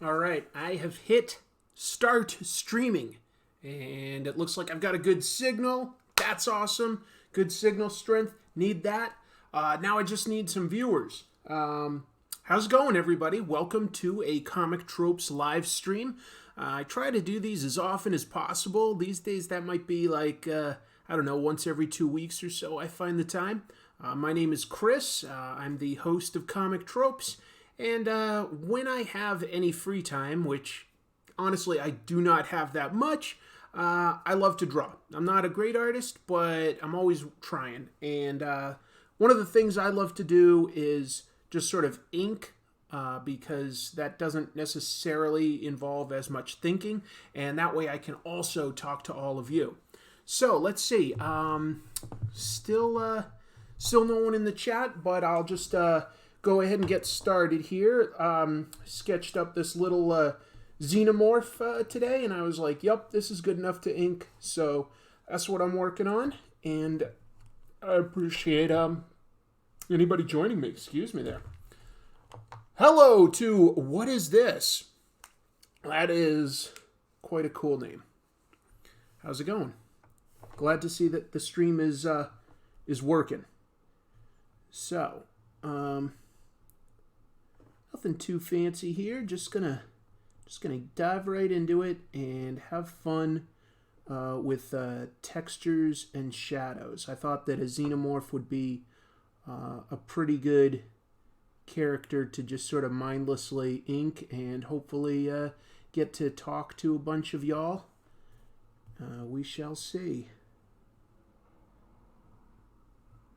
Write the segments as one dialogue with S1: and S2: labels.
S1: All right, I have hit start streaming, and it looks like I've got a good signal. That's awesome. Good signal strength. Need that. Now I just need some viewers. How's it going, everybody? Welcome to a Comic Tropes live stream. I try to do these as often as possible. These days that might be like, once every 2 weeks or so I find the time. My name is Chris. I'm the host of Comic Tropes. And when I have any free time, which honestly I do not have that much, I love to draw. I'm not a great artist, but I'm always trying. And one of the things I love to do is just sort of ink, because that doesn't necessarily involve as much thinking. And that way I can also talk to all of you. So let's see. Still no one in the chat, but I'll just go ahead and get started here. Sketched up this little Xenomorph today, and I was like, yep, this is good enough to ink. So that's what I'm working on, and I appreciate anybody joining me. Excuse me there. Hello to What Is This? That is quite a cool name. How's it going? Glad to see that the stream is working. So, nothing too fancy here. Just gonna dive right into it and have fun with textures and shadows. I thought that a Xenomorph would be a pretty good character to just sort of mindlessly ink and hopefully get to talk to a bunch of y'all. We shall see.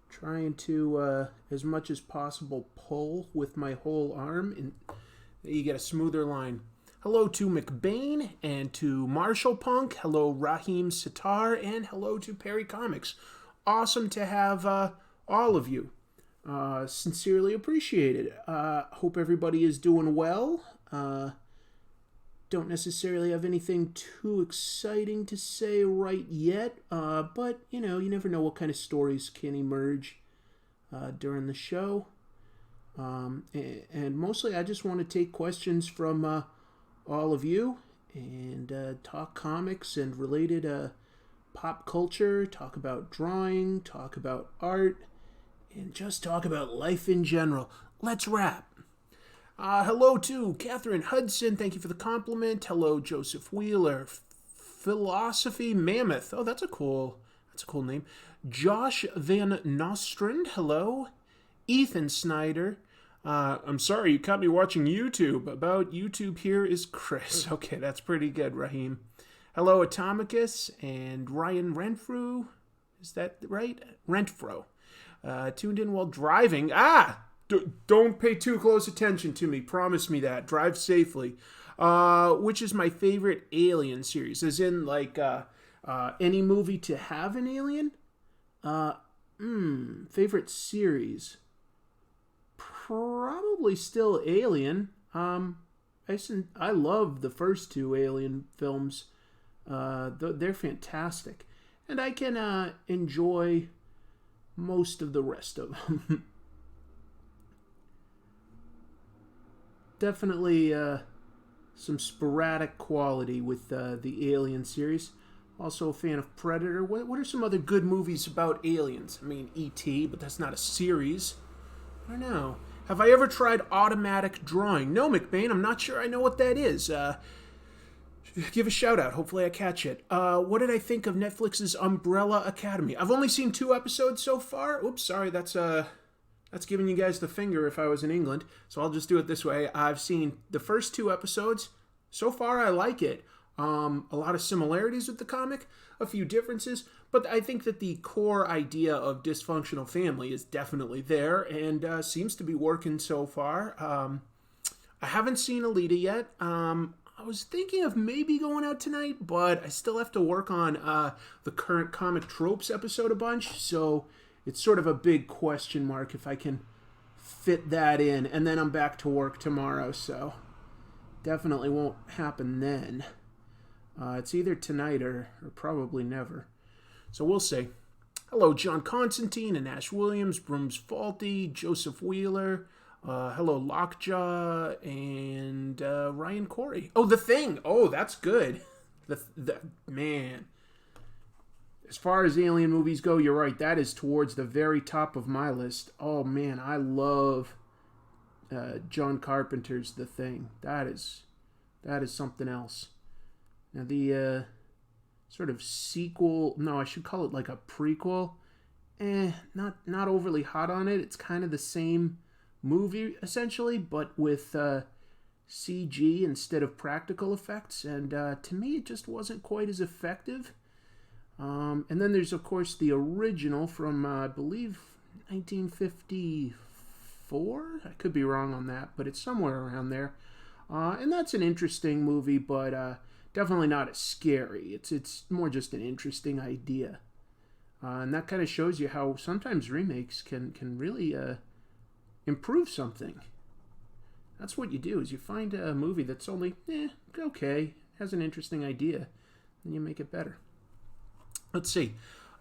S1: Trying to, as much as possible, pull with my whole arm, and you get a smoother line. Hello to McBain, and to Marshall Punk. Hello, Raheem Sitar, and hello to Perry Comics. Awesome to have all of you. Sincerely appreciated. Hope everybody is doing well. Don't necessarily have anything too exciting to say right yet, but, you never know what kind of stories can emerge during the show. And mostly I just want to take questions from all of you and talk comics and related pop culture, talk about drawing, talk about art, and just talk about life in general. Let's wrap. Hello to Catherine Hudson. Thank you for the compliment. Hello, Joseph Wheeler. Philosophy Mammoth. Oh, that's a cool name. Josh Van Nostrand. Hello. Ethan Snyder. I'm sorry, you caught me watching YouTube. About YouTube here is Chris. Okay, that's pretty good, Raheem. Hello, Atomicus and Ryan Renfrew. Is that right? Renfro. Tuned in while driving. Don't pay too close attention to me. Promise me that. Drive safely. Which is my favorite Alien series? As in, like, any movie to have an alien? Favorite series? Probably still Alien. I love the first two Alien films. They're fantastic. And I can enjoy most of the rest of them. Definitely some sporadic quality with the Alien series. Also a fan of Predator. What are some other good movies about aliens? I mean, E.T., but that's not a series. I don't know. Have I ever tried automatic drawing? No, McBain, I'm not sure I know what that is. Give a shout out. Hopefully I catch it. What did I think of Netflix's Umbrella Academy? I've only seen 2 episodes so far. Oops, sorry, that's giving you guys the finger if I was in England, so I'll just do it this way. I've seen the first 2 episodes. So far, I like it. A lot of similarities with the comic, a few differences, but I think that the core idea of dysfunctional family is definitely there and seems to be working so far. I haven't seen Alita yet. I was thinking of maybe going out tonight, but I still have to work on the current Comic Tropes episode a bunch, so it's sort of a big question mark if I can fit that in. And then I'm back to work tomorrow, so definitely won't happen then. It's either tonight or probably never. So we'll see. Hello, John Constantine and Ash Williams, Brooms Faulty, Joseph Wheeler, Hello, Lockjaw and Ryan Corey. Oh, The Thing. Oh, that's good. The man. As far as alien movies go, you're right. That is towards the very top of my list. Oh man, I love John Carpenter's The Thing. That is something else. Now the sort of sequel. No, I should call it like a prequel. Not overly hot on it. It's kind of the same movie essentially, but with CG instead of practical effects. And to me, it just wasn't quite as effective. And then there's, of course, the original from, I believe, 1954? I could be wrong on that, but it's somewhere around there. And that's an interesting movie, but definitely not as scary. It's more just an interesting idea. And that kind of shows you how sometimes remakes can really improve something. That's what you do, is you find a movie that's only, okay, has an interesting idea, and you make it better. Let's see.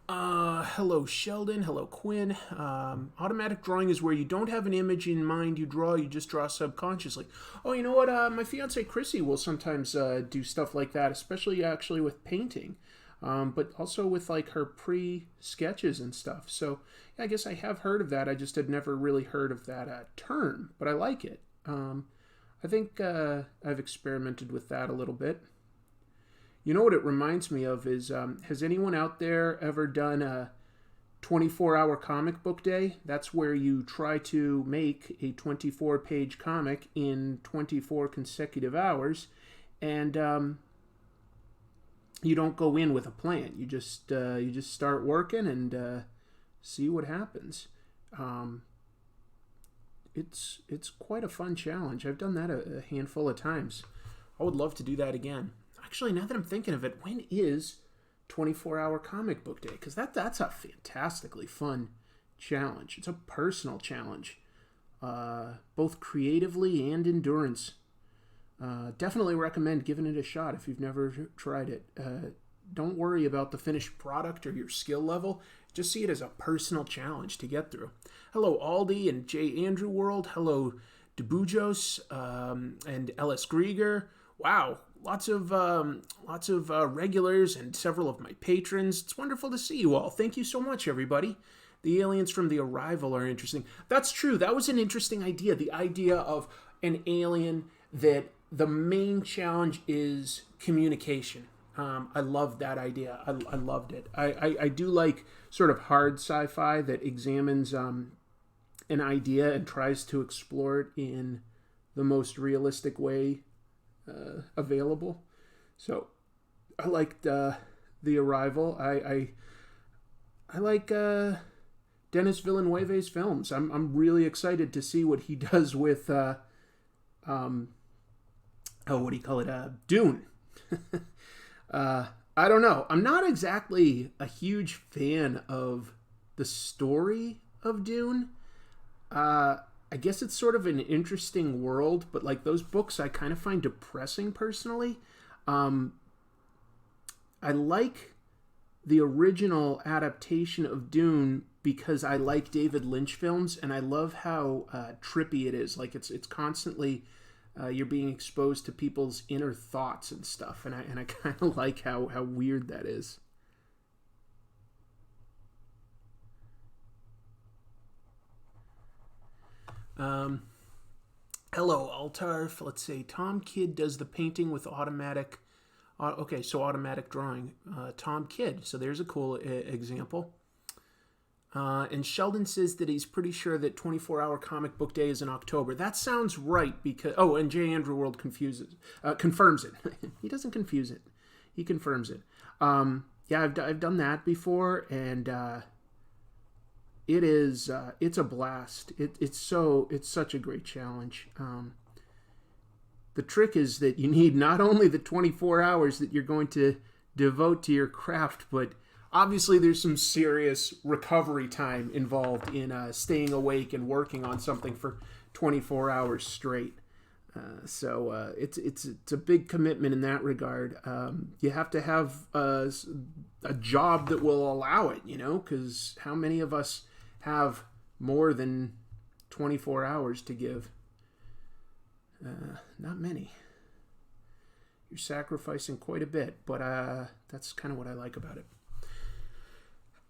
S1: Hello, Sheldon. Hello, Quinn. Automatic drawing is where you don't have an image in mind you draw, you just draw subconsciously. Oh, you know what? My fiance Chrissy will sometimes do stuff like that, especially actually with painting, but also with like her pre-sketches and stuff. So yeah, I guess I have heard of that. I just had never really heard of that term, but I like it. I think I've experimented with that a little bit. You know what it reminds me of is, has anyone out there ever done a 24-hour comic book day? That's where you try to make a 24-page comic in 24 consecutive hours, and you don't go in with a plan. You just start working and see what happens. It's quite a fun challenge. I've done that a handful of times. I would love to do that again. Actually, now that I'm thinking of it, when is 24-hour comic book day? Because that's a fantastically fun challenge. It's a personal challenge, both creatively and endurance. Definitely recommend giving it a shot if you've never tried it. Don't worry about the finished product or your skill level. Just see it as a personal challenge to get through. Hello, Aldi and J. Andrew World. Hello, Debujos and Ellis Grieger. Wow. Lots of regulars and several of my patrons. It's wonderful to see you all. Thank you so much, everybody. The aliens from The Arrival are interesting. That's true. That was an interesting idea. The idea of an alien that the main challenge is communication. I loved that idea. I loved it. I do like sort of hard sci-fi that examines an idea and tries to explore it in the most realistic way available. So I liked The Arrival. I like Denis Villeneuve's films. I'm really excited to see what he does with what do you call it? Dune. I don't know. I'm not exactly a huge fan of the story of Dune. I guess it's sort of an interesting world, but like those books I kind of find depressing personally. I like the original adaptation of Dune because I like David Lynch films, and I love how trippy it is. Like it's constantly you're being exposed to people's inner thoughts and stuff, and I kind of like how weird that is. Hello, Altarf. Let's say Tom Kidd does the painting with automatic. Okay, so automatic drawing. Tom Kidd. So there's a cool example. And Sheldon says that he's pretty sure that 24-hour comic book day is in October. That sounds right because... Oh, and J. Andrew World confirms it. He doesn't confuse it. He confirms it. Yeah, I've done that before, and it's a blast. It's such a great challenge. The trick is that you need not only the 24 hours that you're going to devote to your craft, but obviously there's some serious recovery time involved in staying awake and working on something for 24 hours straight. So it's a big commitment in that regard. You have to have a job that will allow it, because how many of us have more than 24 hours to give. Not many. You're sacrificing quite a bit, but that's kind of what I like about it.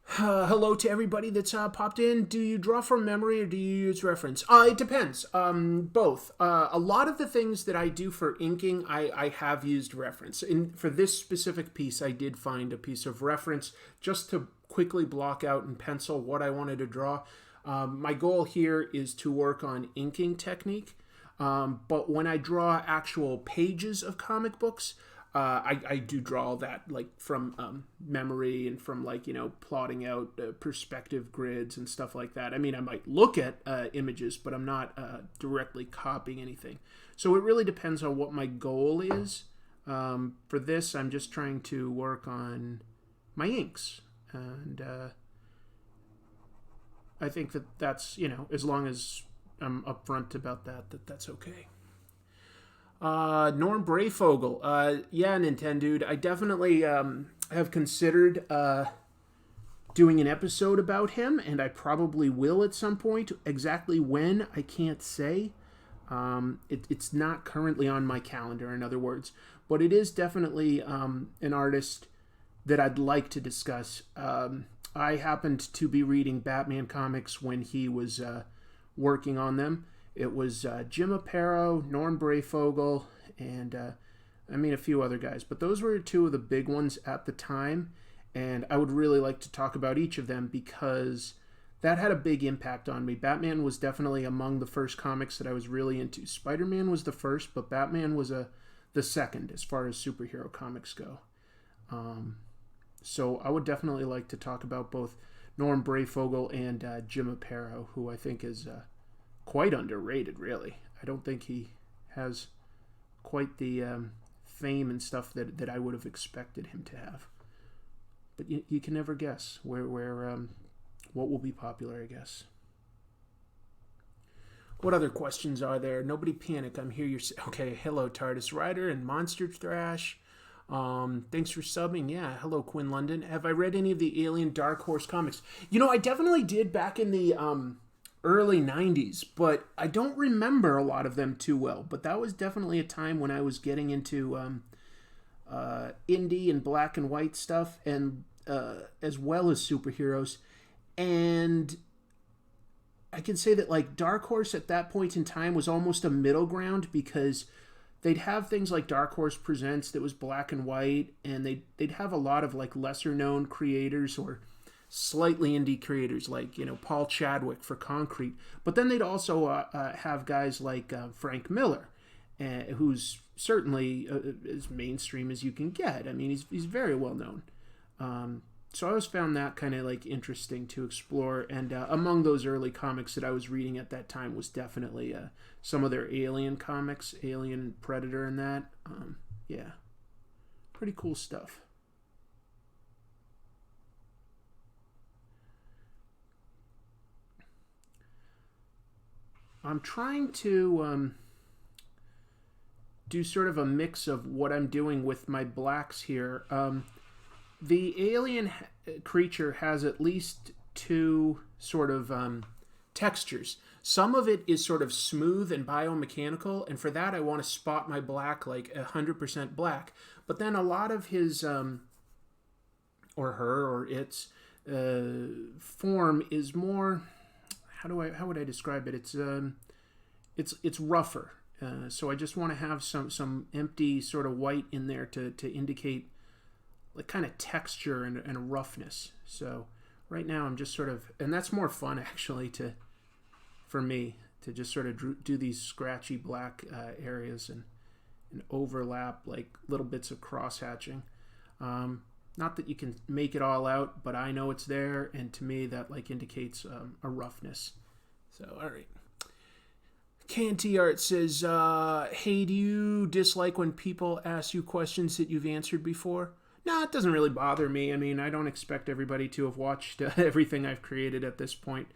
S1: Hello to everybody that's popped in. Do you draw from memory or do you use reference? It depends. Both. A lot of the things that I do for inking, I have used reference. For this specific piece, I did find a piece of reference just to quickly block out in pencil what I wanted to draw. My goal here is to work on inking technique. But when I draw actual pages of comic books, I do draw all that like from memory and from like, plotting out perspective grids and stuff like that. I mean, I might look at images, but I'm not directly copying anything. So it really depends on what my goal is. For this, I'm just trying to work on my inks. And I think that's, as long as I'm upfront about that's okay. Norm Brayfogle. Yeah, Nintendude. I definitely have considered doing an episode about him, and I probably will at some point. Exactly when, I can't say. It's not currently on my calendar, in other words. But it is definitely an artist that I'd like to discuss. I happened to be reading Batman comics when he was working on them. It was Jim Aparo, Norm Brayfogle, and a few other guys. But those were two of the big ones at the time, and I would really like to talk about each of them because that had a big impact on me. Batman was definitely among the first comics that I was really into. Spider-Man was the first, but Batman was the second as far as superhero comics go. So I would definitely like to talk about both Norm Brayfogle and Jim Aparo, who I think is quite underrated, really. I don't think he has quite the fame and stuff that I would have expected him to have. But you can never guess where what will be popular, I guess. What other questions are there? Nobody panic. I'm here. Okay. Hello, TARDIS Rider and Monster Thrash. Thanks for subbing. Yeah. Hello, Quinn London. Have I read any of the Alien Dark Horse comics? I definitely did back in the early 90s, but I don't remember a lot of them too well. But that was definitely a time when I was getting into indie and black and white stuff, and as well as superheroes. And I can say that like Dark Horse at that point in time was almost a middle ground, because they'd have things like Dark Horse Presents that was black and white, and they'd have a lot of like lesser known creators or slightly indie creators like Paul Chadwick for Concrete, but then they'd also have guys like Frank Miller, who's certainly as mainstream as you can get. I mean, he's very well known. So I always found that kind of like interesting to explore, and among those early comics that I was reading at that time was definitely some of their Alien comics, Alien, Predator, and that. Yeah, pretty cool stuff. I'm trying to do sort of a mix of what I'm doing with my blacks here. The alien creature has at least two sort of textures. Some of it is sort of smooth and biomechanical, and for that I want to spot my black like 100% black. But then a lot of his, or her, or its form is more... How would I describe it? It's rougher. So I just want to have some empty sort of white in there to indicate like kind of texture and roughness. So right now I'm just sort of, and that's more fun actually for me to just sort of do these scratchy black areas and overlap like little bits of cross hatching. Not that you can make it all out, but I know it's there, and to me that like indicates a roughness. So, all right. Canty Art says, hey, do you dislike when people ask you questions that you've answered before? No, it doesn't really bother me. I mean, I don't expect everybody to have watched everything I've created at this point.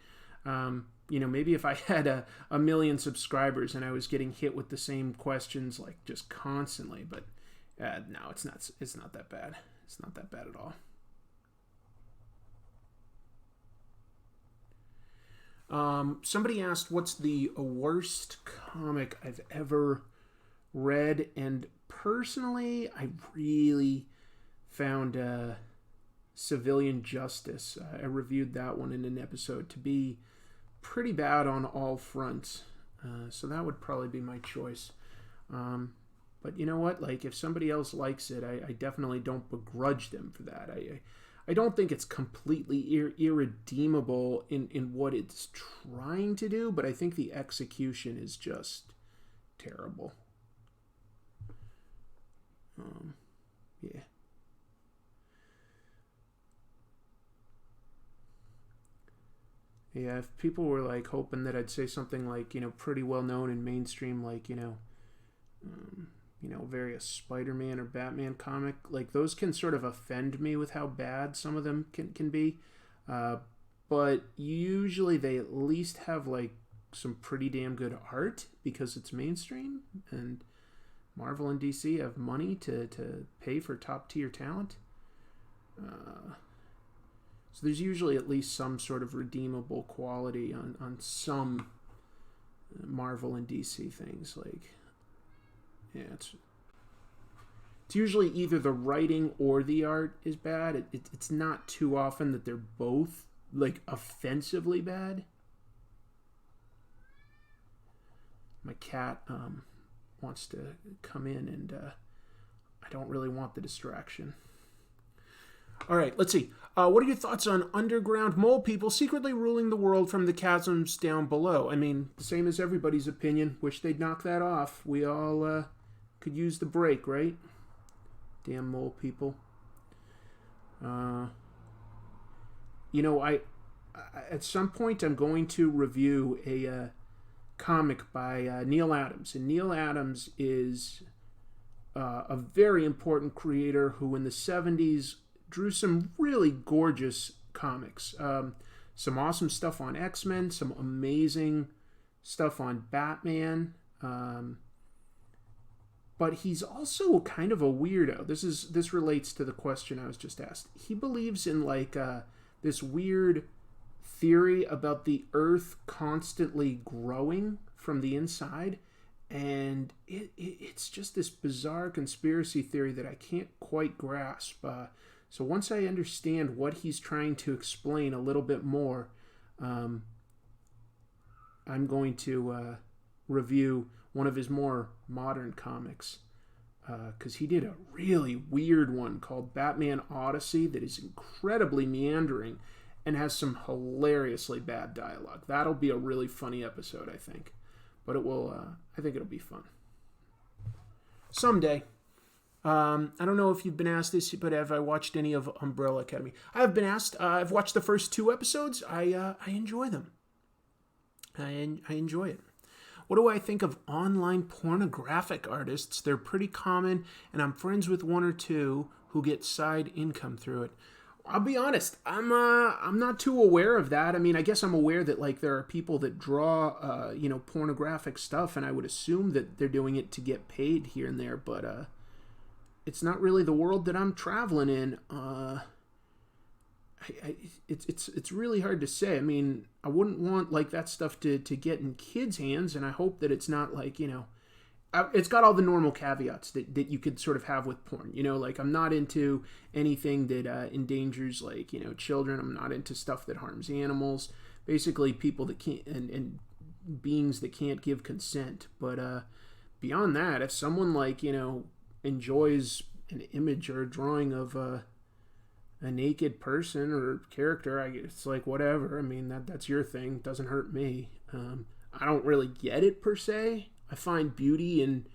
S1: Maybe if I had a million subscribers and I was getting hit with the same questions like just constantly, but no, it's not that bad. It's not that bad at all. Somebody asked, what's the worst comic I've ever read? And personally, I really found Civilian Justice. I reviewed that one in an episode to be pretty bad on all fronts. So that would probably be my choice. But you know what? Like, if somebody else likes it, I definitely don't begrudge them for that. I don't think it's completely irredeemable in what it's trying to do, but I think the execution is just terrible. Yeah. Yeah, if people were like hoping that I'd say something like, pretty well known in mainstream, like, various Spider-Man or Batman comic, like those can sort of offend me with how bad some of them can be. But usually they at least have like some pretty damn good art because it's mainstream, and Marvel and DC have money to pay for top tier talent. So there's usually at least some sort of redeemable quality on some Marvel and DC things. Like, yeah, it's usually either the writing or the art is bad. It's not too often that they're both like offensively bad. My cat wants to come in, and I don't really want the distraction. All right, let's see. What are your thoughts on underground mole people secretly ruling the world from the chasms down below? I mean, the same as everybody's opinion. Wish they'd knock that off. We all could use the break, right? Damn mole people. I at some point I'm going to review a comic by Neil Adams. And Neil Adams is a very important creator who in the 70s drew some really gorgeous comics. Some awesome stuff on X-Men, some amazing stuff on Batman. But he's also kind of a weirdo. This relates to the question I was just asked. He believes in like this weird theory about the Earth constantly growing from the inside. And it's just this bizarre conspiracy theory that I can't quite grasp. So once I understand what he's trying to explain a little bit more, I'm going to review one of his more modern comics, because he did a really weird one called Batman Odyssey that is incredibly meandering and has some hilariously bad dialogue. That'll be a really funny episode, I think. But it will. I think it'll be fun. Someday. I don't know if you've been asked this, but have I watched any of Umbrella Academy? I have been asked. I've watched the first 2 episodes. I enjoy them. I enjoy it. What do I think of online pornographic artists? They're pretty common, and I'm friends with 1 or 2 who get side income through it. I'll be honest, I'm not too aware of that. I mean, I guess I'm aware that like there are people that draw pornographic stuff, and I would assume that they're doing it to get paid here and there, but it's not really the world that I'm traveling in. It's really hard to say. I mean, I wouldn't want like that stuff to get in kids' hands, and I hope that it's not like, it's got all the normal caveats that you could sort of have with porn. Like I'm not into anything that endangers like, children. I'm not into stuff that harms animals. Basically people that can't, and beings that can't give consent. But beyond that, if someone like, enjoys an image or a drawing of a naked person or character, it's like whatever. I mean, that's your thing. It doesn't hurt me. I don't really get it per se. I find beauty in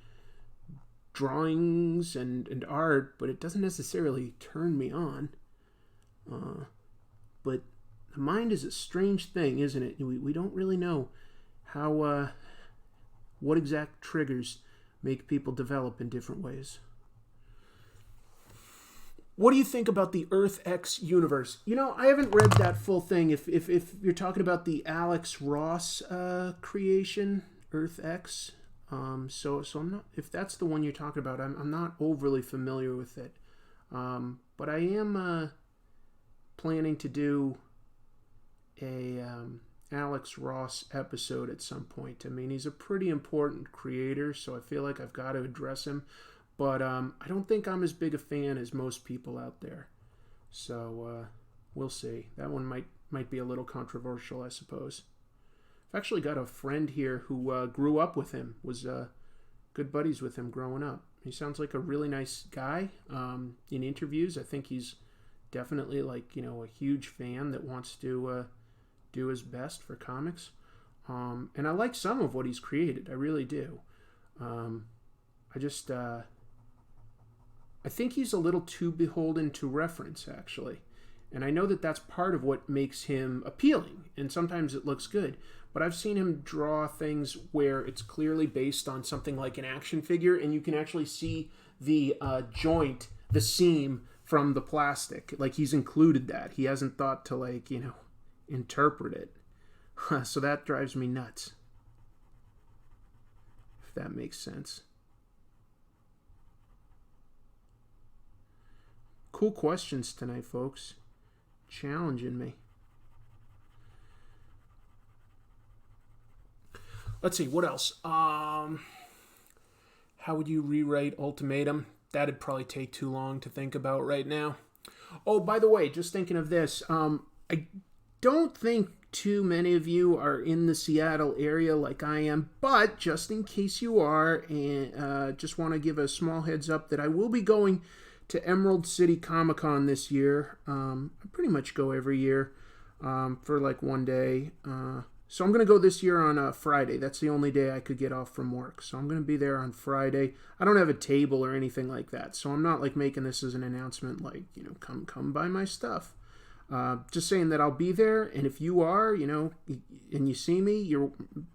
S1: drawings and art, but it doesn't necessarily turn me on. But the mind is a strange thing, isn't it? We don't really know how what exact triggers make people develop in different ways. What do you think about the Earth X universe? I haven't read that full thing. If you're talking about the Alex Ross creation, Earth X, so I'm not. If that's the one you're talking about, I'm not overly familiar with it. But I am planning to do a Alex Ross episode at some point. I mean, he's a pretty important creator, so I feel like I've got to address him. But I don't think I'm as big a fan as most people out there. So we'll see. That one might be a little controversial, I suppose. I've actually got a friend here who grew up with him, was good buddies with him growing up. He sounds like a really nice guy. In interviews, I think he's definitely like, a huge fan that wants to do his best for comics. And I like some of what he's created. I really do. I think he's a little too beholden to reference, actually. And I know that that's part of what makes him appealing, and sometimes it looks good. But I've seen him draw things where it's clearly based on something like an action figure, and you can actually see the joint, the seam from the plastic. Like, he's included that. He hasn't thought to, interpret it. So that drives me nuts. If that makes sense. Cool questions tonight, folks. Challenging me. Let's see, what else? How would you rewrite Ultimatum? That'd probably take too long to think about right now. Oh, by the way, just thinking of this, I don't think too many of you are in the Seattle area like I am, but just in case you are, and just want to give a small heads up that I will be going to Emerald City Comic-Con this year. I pretty much go every year for like one day. So I'm going to go this year on a Friday. That's the only day I could get off from work. So I'm going to be there on Friday. I don't have a table or anything like that. So I'm not like making this as an announcement like, come buy my stuff. Just saying that I'll be there. And if you are, and you see me,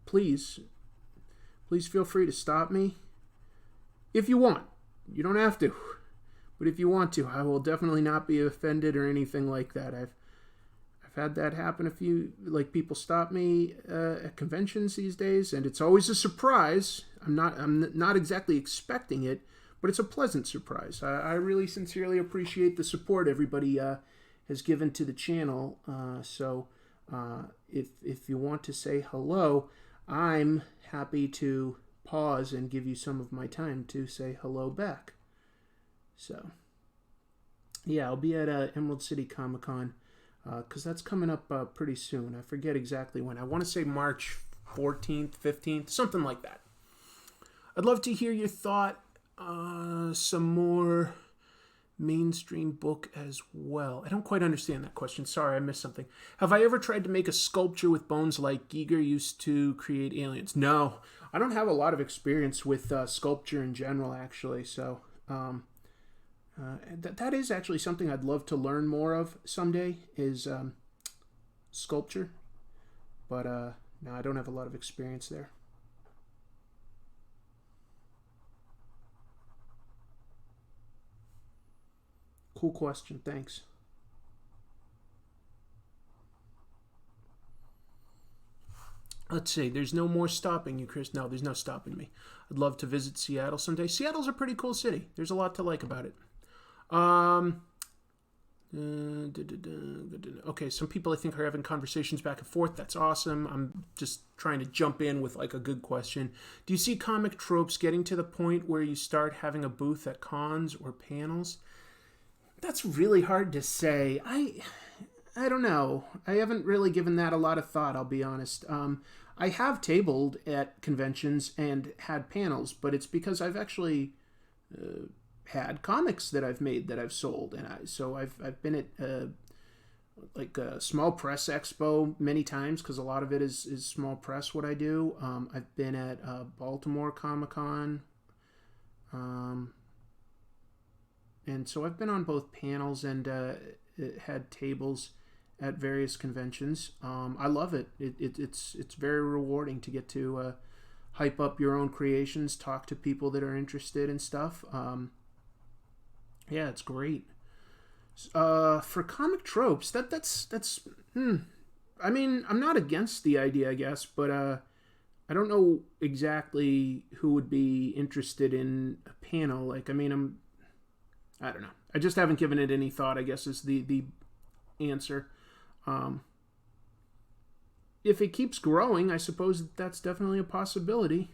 S1: please feel free to stop me. If you want. You don't have to. But if you want to, I will definitely not be offended or anything like that. I've had that happen a few, people stop me at conventions these days, and it's always a surprise. I'm not exactly expecting it, but it's a pleasant surprise. I really sincerely appreciate the support everybody has given to the channel. So if you want to say hello, I'm happy to pause and give you some of my time to say hello back. So, yeah, I'll be at Emerald City Comic-Con because that's coming up pretty soon. I forget exactly when. I want to say March 14th, 15th, something like that. I'd love to hear your thought. Some more mainstream book as well. I don't quite understand that question. Sorry, I missed something. Have I ever tried to make a sculpture with bones like Giger used to create aliens? No, I don't have a lot of experience with sculpture in general, actually, so... that is actually something I'd love to learn more of someday, is sculpture. But no, I don't have a lot of experience there. Cool question, thanks. Let's see, there's no more stopping you, Chris. No, there's no stopping me. I'd love to visit Seattle someday. Seattle's a pretty cool city. There's a lot to like about it. Okay, some people I think are having conversations back and forth. That's awesome. I'm just trying to jump in with like a good question. Do you see comic tropes getting to the point where you start having a booth at cons or panels? That's really hard to say. I don't know. I haven't really given that a lot of thought, I'll be honest. I have tabled at conventions and had panels, but it's because I've actually had comics that I've made that I've sold, and I've been at a small press expo many times because a lot of it is small press what I do. I've been at Baltimore Comic-Con, and so I've been on both panels and had tables at various conventions. I love it. It's very rewarding to get to hype up your own creations, talk to people that are interested in stuff. Yeah, it's great. For comic tropes, that's. I mean, I'm not against the idea, I guess, but I don't know exactly who would be interested in a panel. I don't know. I just haven't given it any thought, I guess, is the answer. if it keeps growing, I suppose that's definitely a possibility.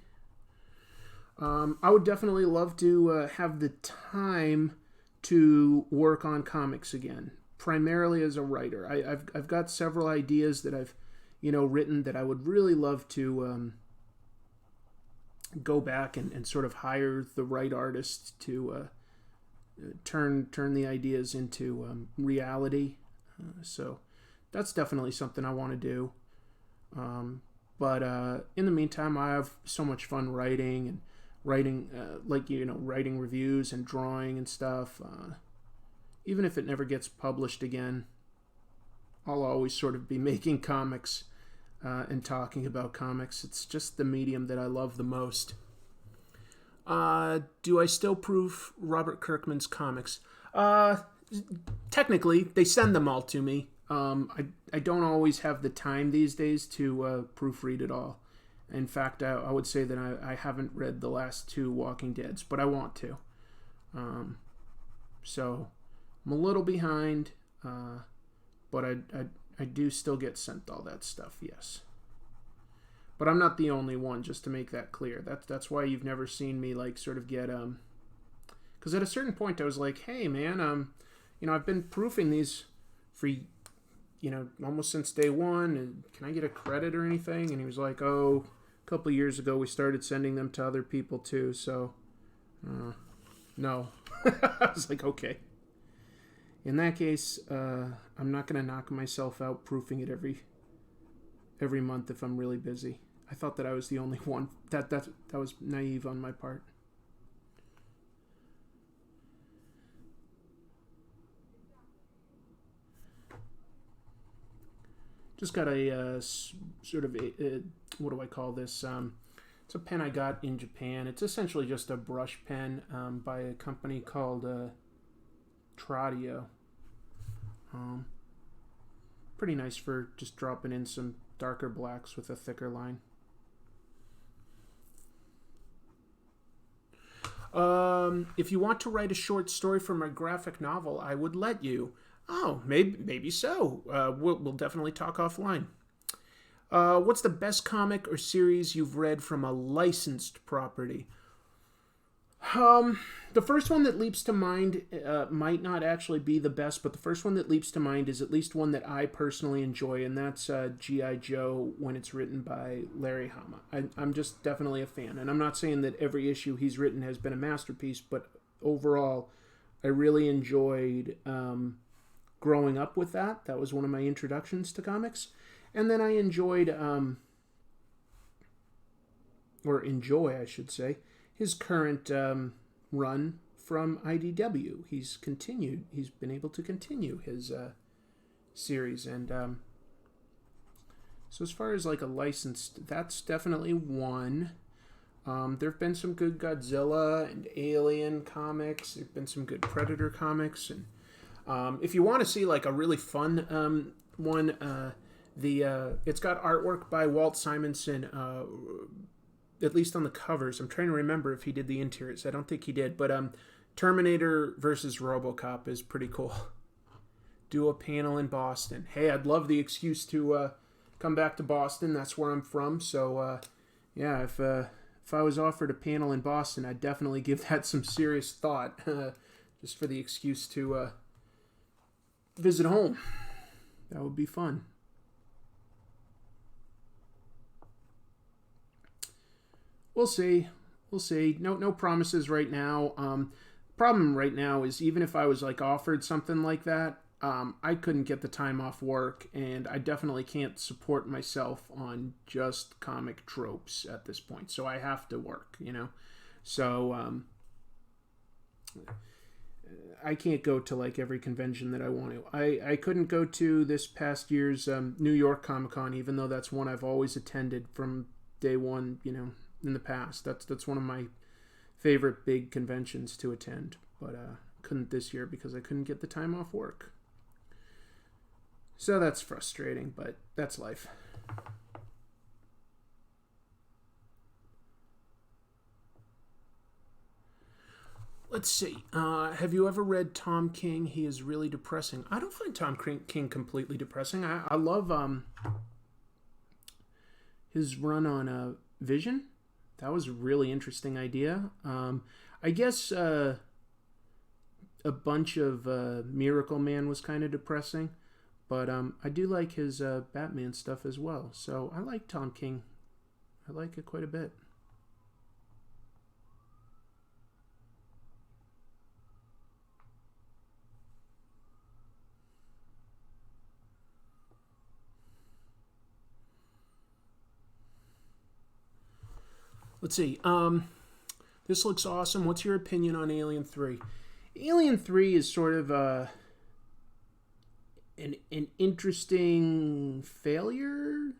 S1: I would definitely love to have the time to work on comics again, primarily as a writer. I've got several ideas that I've written that I would really love to go back and sort of hire the right artist to turn the ideas into reality. So that's definitely something I want to do. But in the meantime, I have so much fun writing writing reviews and drawing and stuff. Even if it never gets published again, I'll always sort of be making comics and talking about comics. It's just the medium that I love the most. Do I still proof Robert Kirkman's comics? Technically, they send them all to me. I don't always have the time these days to proofread it all. In fact, I would say that I haven't read the last 2 Walking Deads, but I want to. So I'm a little behind, but I do still get sent all that stuff, yes. But I'm not the only one, just to make that clear. That's why you've never seen me like sort of get because at a certain point I was like, hey man, I've been proofing these for almost since day one, and can I get a credit or anything? And he was like, oh, a couple of years ago we started sending them to other people too, so no. I was like, okay. In that case, I'm not going to knock myself out proofing it every month if I'm really busy. I thought that I was the only one. That was naive on my part. Just got a sort of what do I call this? It's a pen I got in Japan. It's essentially just a brush pen by a company called Tradio. Pretty nice for just dropping in some darker blacks with a thicker line. If you want to write a short story from a graphic novel, I would let you. Oh, maybe so. We'll definitely talk offline. What's the best comic or series you've read from a licensed property? The first one that leaps to mind might not actually be the best, but the first one that leaps to mind is at least one that I personally enjoy, and that's G.I. Joe when it's written by Larry Hama. I'm just definitely a fan, and I'm not saying that every issue he's written has been a masterpiece, but overall, I really enjoyed growing up with that. That was one of my introductions to comics. And then I enjoyed, or enjoy, I should say, his current run from IDW. He's been able to continue his series. And so as far as like a licensed, that's definitely one. There have been some good Godzilla and Alien comics. There have been some good Predator comics. And if you want to see like a really fun one, it's got artwork by Walt Simonson, at least on the covers. I'm trying to remember if he did the interiors. I don't think he did, but Terminator versus RoboCop is pretty cool. Do a panel in Boston. Hey, I'd love the excuse to come back to Boston. That's where I'm from. So yeah, if I was offered a panel in Boston, I'd definitely give that some serious thought, just for the excuse to visit home. That would be fun. We'll see. No promises right now. Problem right now is even if I was like offered something like that, I couldn't get the time off work, and I definitely can't support myself on just comic tropes at this point. So I have to work, So I can't go to like every convention that I want to. I couldn't go to this past year's New York Comic-Con, even though that's one I've always attended from day one, in the past. That's one of my favorite big conventions to attend, but couldn't this year because I couldn't get the time off work. So that's frustrating, but that's life. Let's see. Have you ever read Tom King? He is really depressing. I don't find Tom King completely depressing. I love his run on Vision. That was a really interesting idea. I guess a bunch of Miracle Man was kind of depressing, but I do like his Batman stuff as well. So I like Tom King. I like it quite a bit. Let's see. This looks awesome. What's your opinion on Alien 3? Alien 3 is sort of an interesting failure.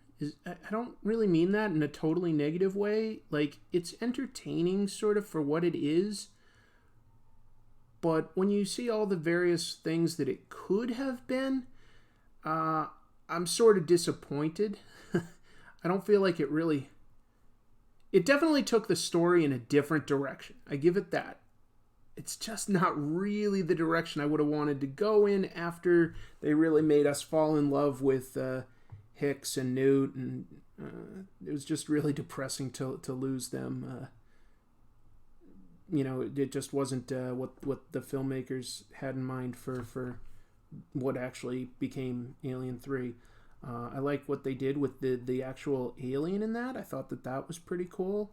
S1: I don't really mean that in a totally negative way. Like, it's entertaining sort of for what it is. But when you see all the various things that it could have been, I'm sort of disappointed. I don't feel like it really... It definitely took the story in a different direction. I give it that. It's just not really the direction I would have wanted to go in after they really made us fall in love with Hicks and Newt, and it was just really depressing to lose them. It just wasn't what the filmmakers had in mind for what actually became Alien 3. I like what they did with the actual alien in that. I thought that was pretty cool.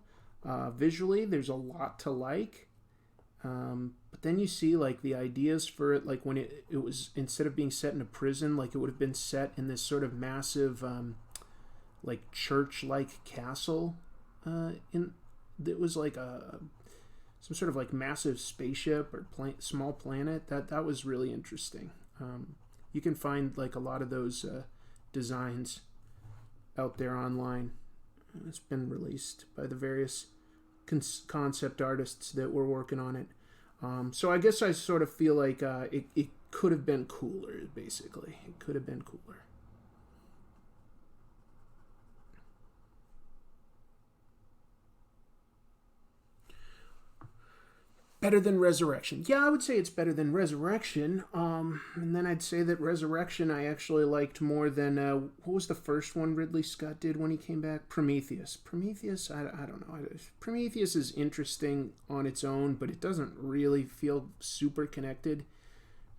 S1: Visually, there's a lot to like. But then you see like the ideas for it, like when it was, instead of being set in a prison, like it would have been set in this sort of massive like church-like castle. It was like some sort of like massive spaceship or small planet. That was really interesting. You can find like a lot of those designs out there online. It's been released by the various concept artists that were working on it. So I guess I sort of feel like it could have been cooler, basically. It could have been cooler. Better than Resurrection. Yeah, I would say it's better than Resurrection. And then I'd say that Resurrection I actually liked more than... what was the first one Ridley Scott did when he came back? Prometheus. Prometheus, I don't know. Prometheus is interesting on its own, but it doesn't really feel super connected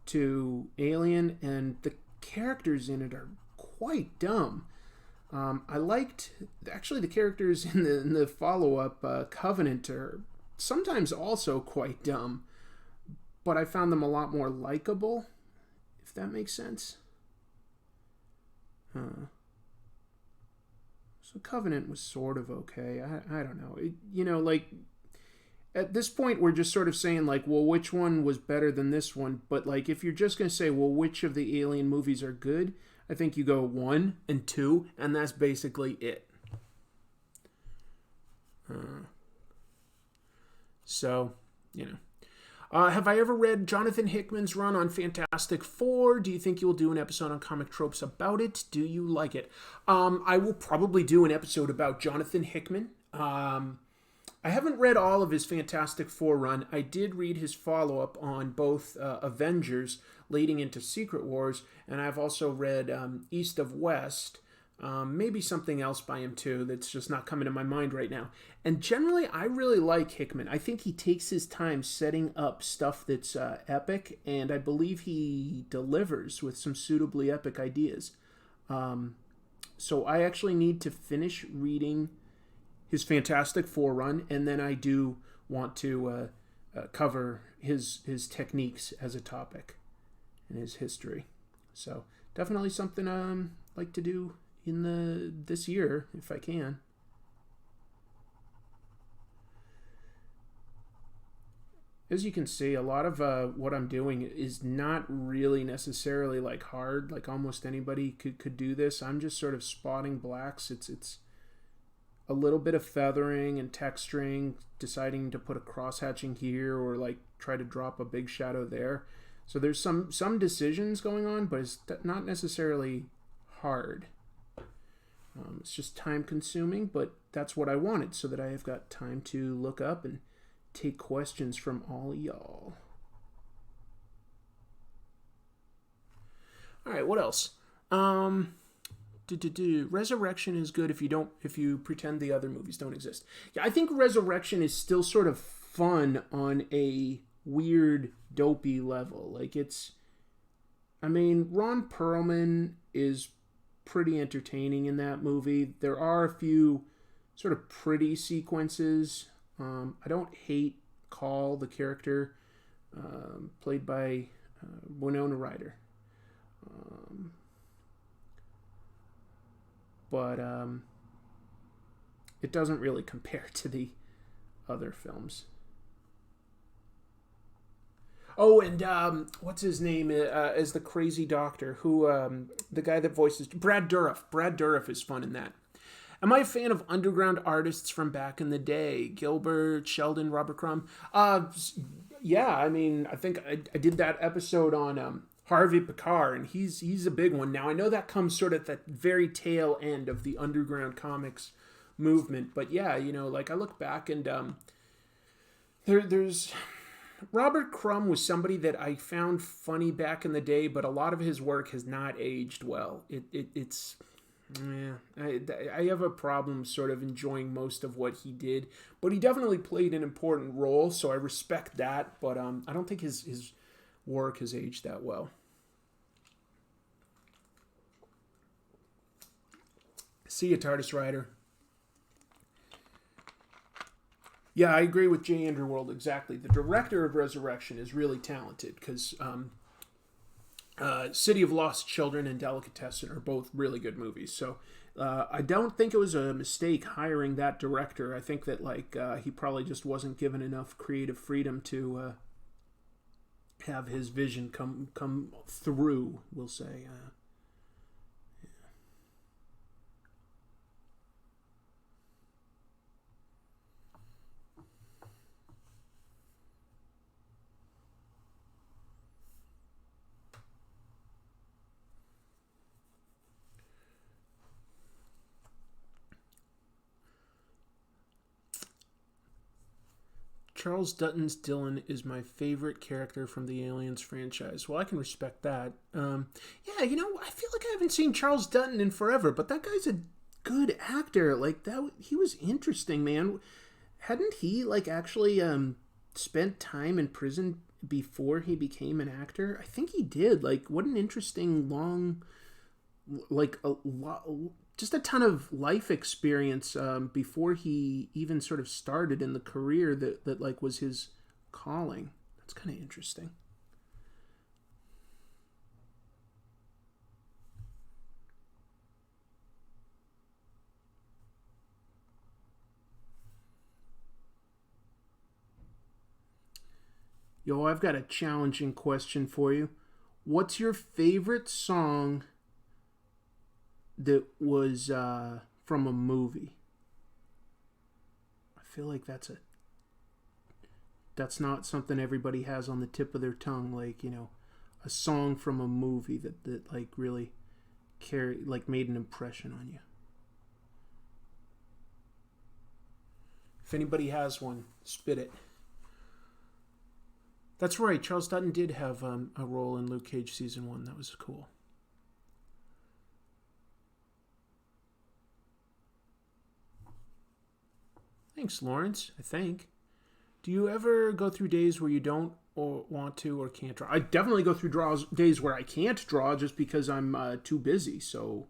S1: to Alien, and the characters in it are quite dumb. I liked... Actually, the characters in the follow-up, Covenant, are sometimes also quite dumb, but I found them a lot more likable, if that makes sense. So Covenant was sort of okay. I don't know. Like, at this point, we're just sort of saying, like, well, which one was better than this one? But, like, if you're just going to say, well, which of the Alien movies are good, I think you go 1 and 2, and that's basically it. So, have I ever read Jonathan Hickman's run on Fantastic Four? Do you think you will do an episode on comic tropes about it? Do you like it? I will probably do an episode about Jonathan Hickman. I haven't read all of his Fantastic Four run. I did read his follow-up on both Avengers leading into Secret Wars, and I've also read East of West. Maybe something else by him too that's just not coming to my mind right now. And generally, I really like Hickman. I think he takes his time setting up stuff that's epic, and I believe he delivers with some suitably epic ideas. So I actually need to finish reading his Fantastic Four run, and then I do want to cover his techniques as a topic and his history. So definitely something I'd like to do in this year, if I can. As you can see, a lot of what I'm doing is not really necessarily like hard. Like almost anybody could do this. I'm just sort of spotting blacks. It's a little bit of feathering and texturing, deciding to put a cross hatching here or like try to drop a big shadow there. So there's some decisions going on, but it's not necessarily hard. It's just time consuming, but that's what I wanted, so that I have got time to look up and take questions from all y'all. All right, what else? Resurrection is good if you pretend the other movies don't exist. Yeah, I think Resurrection is still sort of fun on a weird, dopey level. Like Ron Perlman is pretty entertaining in that movie. There are a few sort of pretty sequences. I don't hate Call, the character played by Winona Ryder. But it doesn't really compare to the other films. Oh, and what's his name as the crazy doctor? Who the guy that voices Brad Dourif. Brad Dourif is fun in that. Am I a fan of underground artists from back in the day? Gilbert, Sheldon, Robert Crumb? Yeah, I think I did that episode on Harvey Pekar, and he's a big one. Now, I know that comes sort of at the very tail end of the underground comics movement, but yeah, I look back and there's... Robert Crumb was somebody that I found funny back in the day, but a lot of his work has not aged well. I have a problem sort of enjoying most of what he did, but he definitely played an important role, so I respect that, but I don't think his work has aged that well. See you, TARDIS Rider. Yeah, I agree with J. Andrew World, exactly. The director of Resurrection is really talented, because City of Lost Children and Delicatessen are both really good movies. So I don't think it was a mistake hiring that director. I think that he probably just wasn't given enough creative freedom to have his vision come through, we'll say. Charles Dutton's Dylan is my favorite character from the Aliens franchise. Well, I can respect that. I feel like I haven't seen Charles Dutton in forever, but that guy's a good actor. He was interesting, man. Hadn't he actually spent time in prison before he became an actor? I think he did. What an interesting long, just a ton of life experience before he even sort of started in the career that was his calling. That's kind of interesting. Yo, I've got a challenging question for you. What's your favorite song that was from a movie? I feel like that's not something everybody has on the tip of their tongue, a song from a movie that really made an impression on you. If anybody has one, spit it. That's right, Charles Dutton did have a role in Luke Cage Season 1. That was cool. Thanks, Lawrence, I think. Do you ever go through days where you don't or want to or can't draw? I definitely go through days where I can't draw just because I'm too busy. So,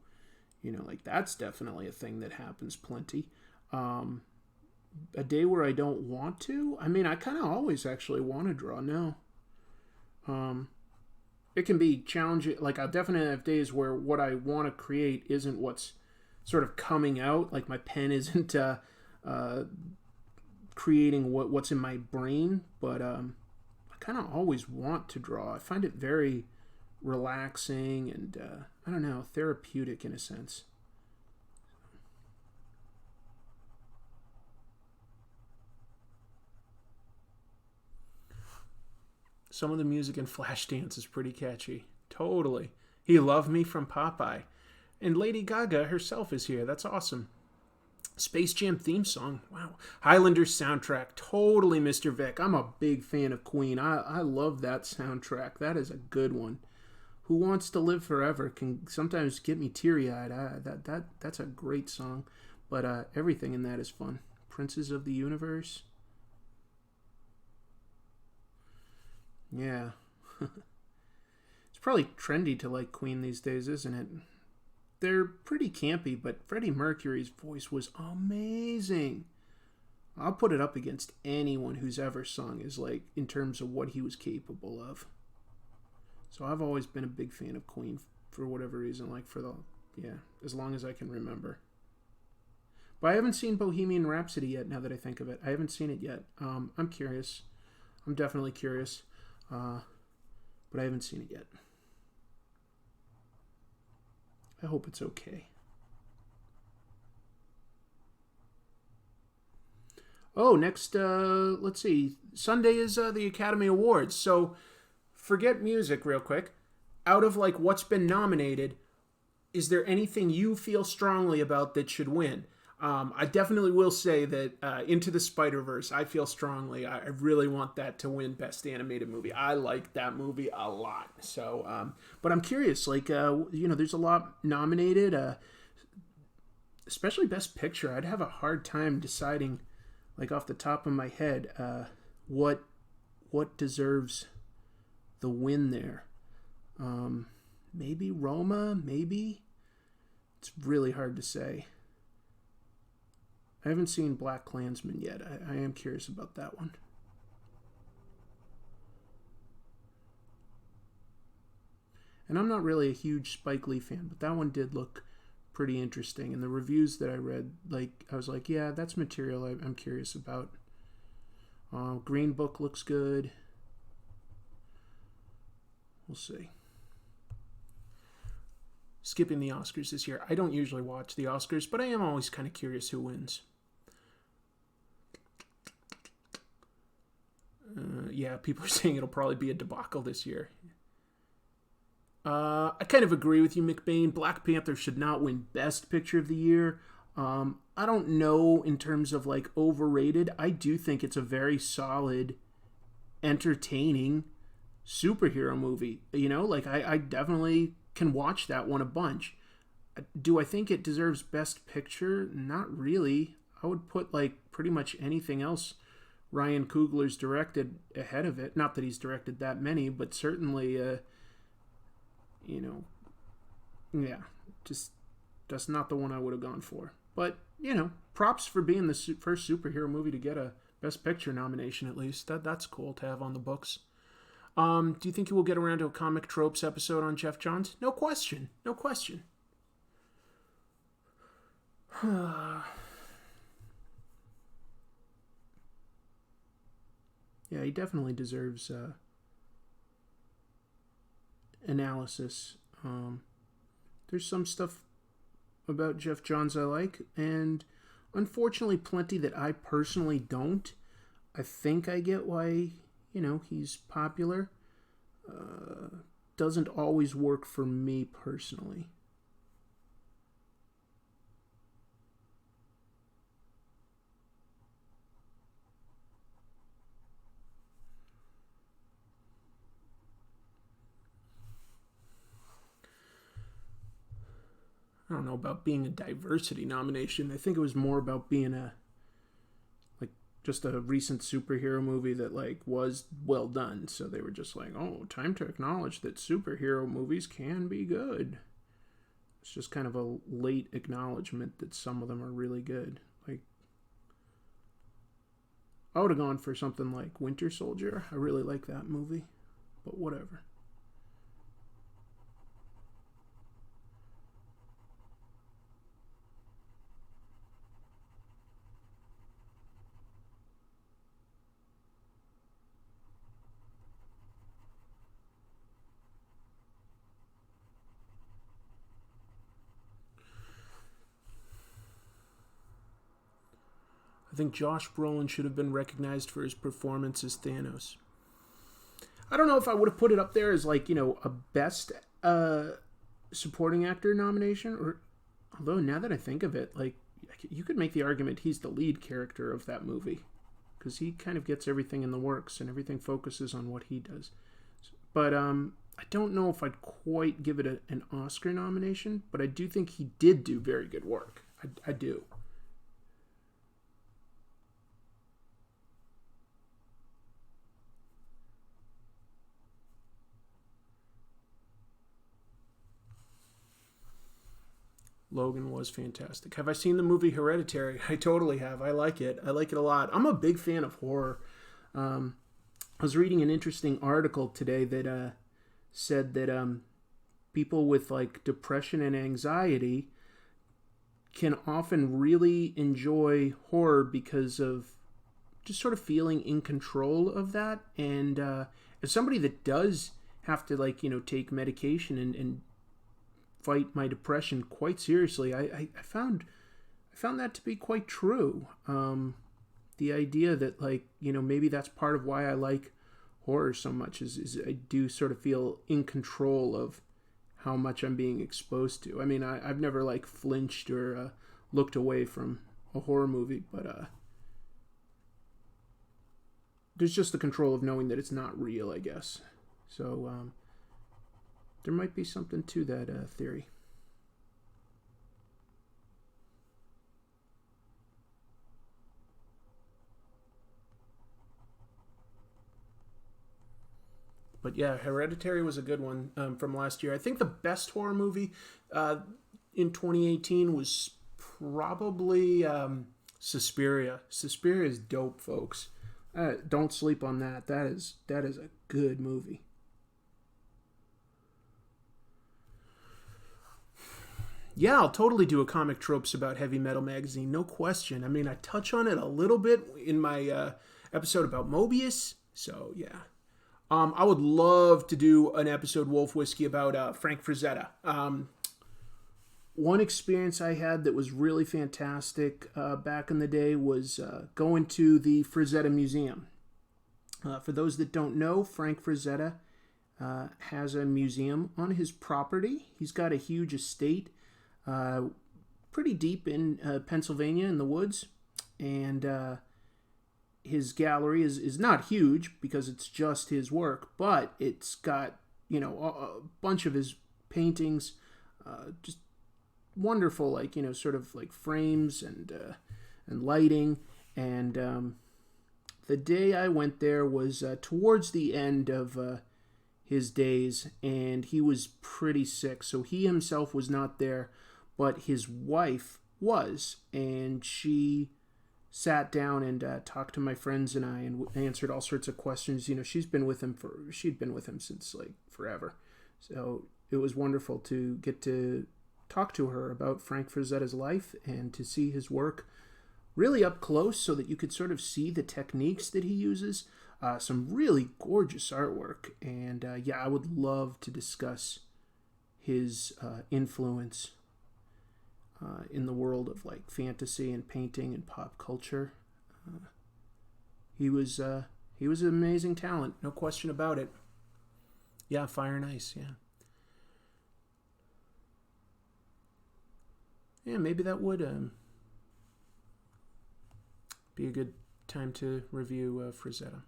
S1: that's definitely a thing that happens plenty. A day where I don't want to? I kind of always actually want to draw now. It can be challenging. I definitely have days where what I want to create isn't what's sort of coming out. My pen isn't... creating what's in my brain, but I kind of always want to draw. I find it very relaxing and I don't know, therapeutic in a sense. Some of the music in Flashdance is pretty catchy. Totally. He Loved Me from Popeye. And Lady Gaga herself is here. That's awesome. Space Jam theme song. Wow. Highlander soundtrack. Totally, Mr. Vic. I'm a big fan of Queen. I love that soundtrack. That is a good one. Who Wants to Live Forever can sometimes get me teary-eyed. That's a great song, but everything in that is fun. Princes of the Universe. Yeah. It's probably trendy to like Queen these days, isn't it? They're pretty campy, but Freddie Mercury's voice was amazing. I'll put it up against anyone who's ever sung, is like, in terms of what he was capable of. So I've always been a big fan of Queen for whatever reason, like as long as I can remember. But I haven't seen Bohemian Rhapsody yet, now that I think of it. I haven't seen it yet. I'm curious. I'm definitely curious. But I haven't seen it yet. I hope it's okay. Oh, next, let's see. Sunday is the Academy Awards. So forget music real quick. Out of like what's been nominated, is there anything you feel strongly about that should win? I definitely will say that Into the Spider-Verse, I feel strongly. I really want that to win Best Animated Movie. I like that movie a lot. So, but I'm curious, like, there's a lot nominated, especially Best Picture. I'd have a hard time deciding, like, off the top of my head, what deserves the win there. Maybe Roma, maybe. It's really hard to say. I haven't seen Black Klansman yet. I am curious about that one. And I'm not really a huge Spike Lee fan, but that one did look pretty interesting. And the reviews that I read, like, I was like, yeah, that's material I'm curious about. Green Book looks good. We'll see. Skipping the Oscars this year. I don't usually watch the Oscars, but I am always kind of curious who wins. Yeah, people are saying it'll probably be a debacle this year. I kind of agree with you, McBain. Black Panther should not win Best Picture of the Year. I don't know in terms of like overrated. I do think it's a very solid, entertaining superhero movie. You know, like I definitely can watch that one a bunch. Do I think it deserves Best Picture? Not really. I would put like pretty much anything else Ryan Coogler's directed ahead of it. Not that he's directed that many, but certainly, yeah, just that's not the one I would have gone for. But, props for being the first superhero movie to get a Best Picture nomination, at least. That's cool to have on the books. Do you think you will get around to a Comic Tropes episode on Jeff Johns? No question. No question. Yeah, he definitely deserves analysis. There's some stuff about Jeff Johns I like, and unfortunately plenty that I personally don't. I think I get why, he's popular. Doesn't always work for me personally. I don't know about being a diversity nomination. I think it was more about being just a recent superhero movie that was well done. So they were just like, oh, time to acknowledge that superhero movies can be good. It's just kind of a late acknowledgement that some of them are really good. I would have gone for something like Winter Soldier. I really like that movie, but whatever. I think Josh Brolin should have been recognized for his performance as Thanos. I don't know if I would have put it up there as a best supporting actor nomination, although now that I think of it, you could make the argument he's the lead character of that movie because he kind of gets everything in the works and everything focuses on what he does. But I don't know if I'd quite give it an Oscar nomination, but I do think he did do very good work. I do. Logan was fantastic. Have I seen the movie Hereditary? I totally have. I like it. I like it a lot. I'm a big fan of horror. I was reading an interesting article today that said that people with like depression and anxiety can often really enjoy horror because of just sort of feeling in control of that. And as somebody that does have to take medication and fight my depression quite seriously, I found that to be quite true. The idea that maybe that's part of why I like horror so much is I do sort of feel in control of how much I'm being exposed to. I mean, I've never flinched or looked away from a horror movie, but there's just the control of knowing that it's not real, I guess. So there might be something to that theory. But yeah, Hereditary was a good one from last year. I think the best horror movie in 2018 was probably Suspiria. Suspiria is dope, folks. Don't sleep on that. That is a good movie. Yeah, I'll totally do a comic tropes about Heavy Metal Magazine, no question. I mean, I touch on it a little bit in my episode about Mobius, so yeah. I would love to do an episode, Wolf Whiskey, about Frank Frazetta. One experience I had that was really fantastic back in the day was going to the Frazetta Museum. For those that don't know, Frank Frazetta has a museum on his property. He's got a huge estate pretty deep in Pennsylvania in the woods. And his gallery is not huge because it's just his work, but it's got, a bunch of his paintings, just wonderful, sort of frames and lighting. And the day I went there was towards the end of his days, and he was pretty sick. So he himself was not there, but his wife was, and she sat down and talked to my friends and I and answered all sorts of questions. She'd been with him since forever. So it was wonderful to get to talk to her about Frank Frazetta's life and to see his work really up close so that you could sort of see the techniques that he uses. Some really gorgeous artwork. And I would love to discuss his influence in the world of fantasy and painting and pop culture. He was an amazing talent, no question about it. Yeah, Fire and Ice, yeah. Yeah, maybe that would be a good time to review Frazetta.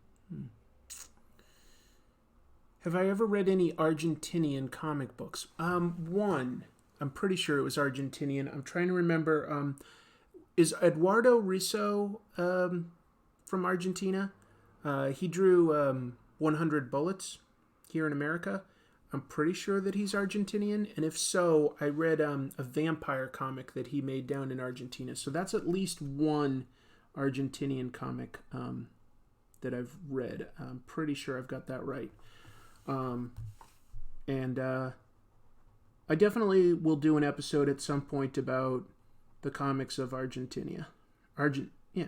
S1: Have I ever read any Argentinian comic books? One. I'm pretty sure it was Argentinian. I'm trying to remember. Is Eduardo Risso from Argentina? He drew 100 Bullets here in America. I'm pretty sure that he's Argentinian. And if so, I read a vampire comic that he made down in Argentina. So that's at least one Argentinian comic that I've read. I'm pretty sure I've got that right. And I definitely will do an episode at some point about the comics of Argentina. Yeah.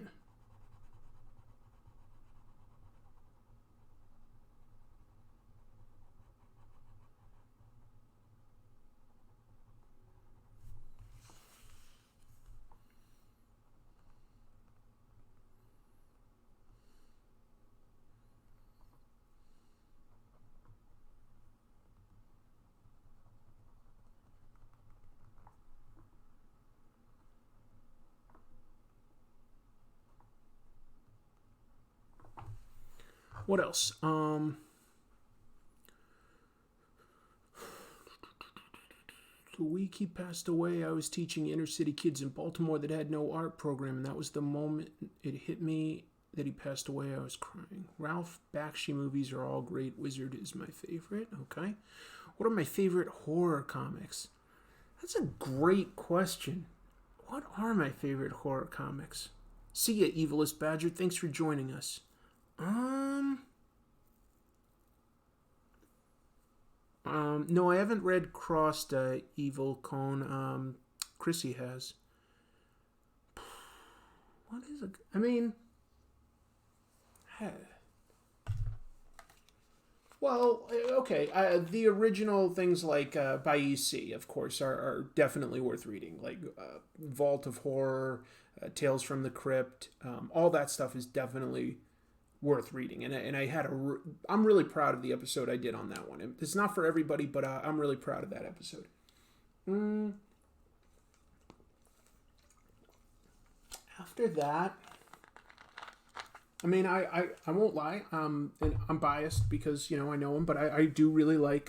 S1: What else? the week he passed away, I was teaching inner city kids in Baltimore that had no art program, and that was the moment it hit me that he passed away. I was crying. Ralph Bakshi movies are all great. Wizard is my favorite. Okay. What are my favorite horror comics? That's a great question. What are my favorite horror comics? See ya, Evilest Badger. Thanks for joining us. No, I haven't read Crossed Evil Cone. Chrissy has. What is it? I mean, well, okay. The original things like by EC, of course, are definitely worth reading. Like Vault of Horror, Tales from the Crypt, all that stuff is definitely worth reading. And I had I'm really proud of the episode I did on that one. It's not for everybody, but I'm really proud of that episode. After that, I mean, I won't lie. And I'm biased because, I know him, but I do really like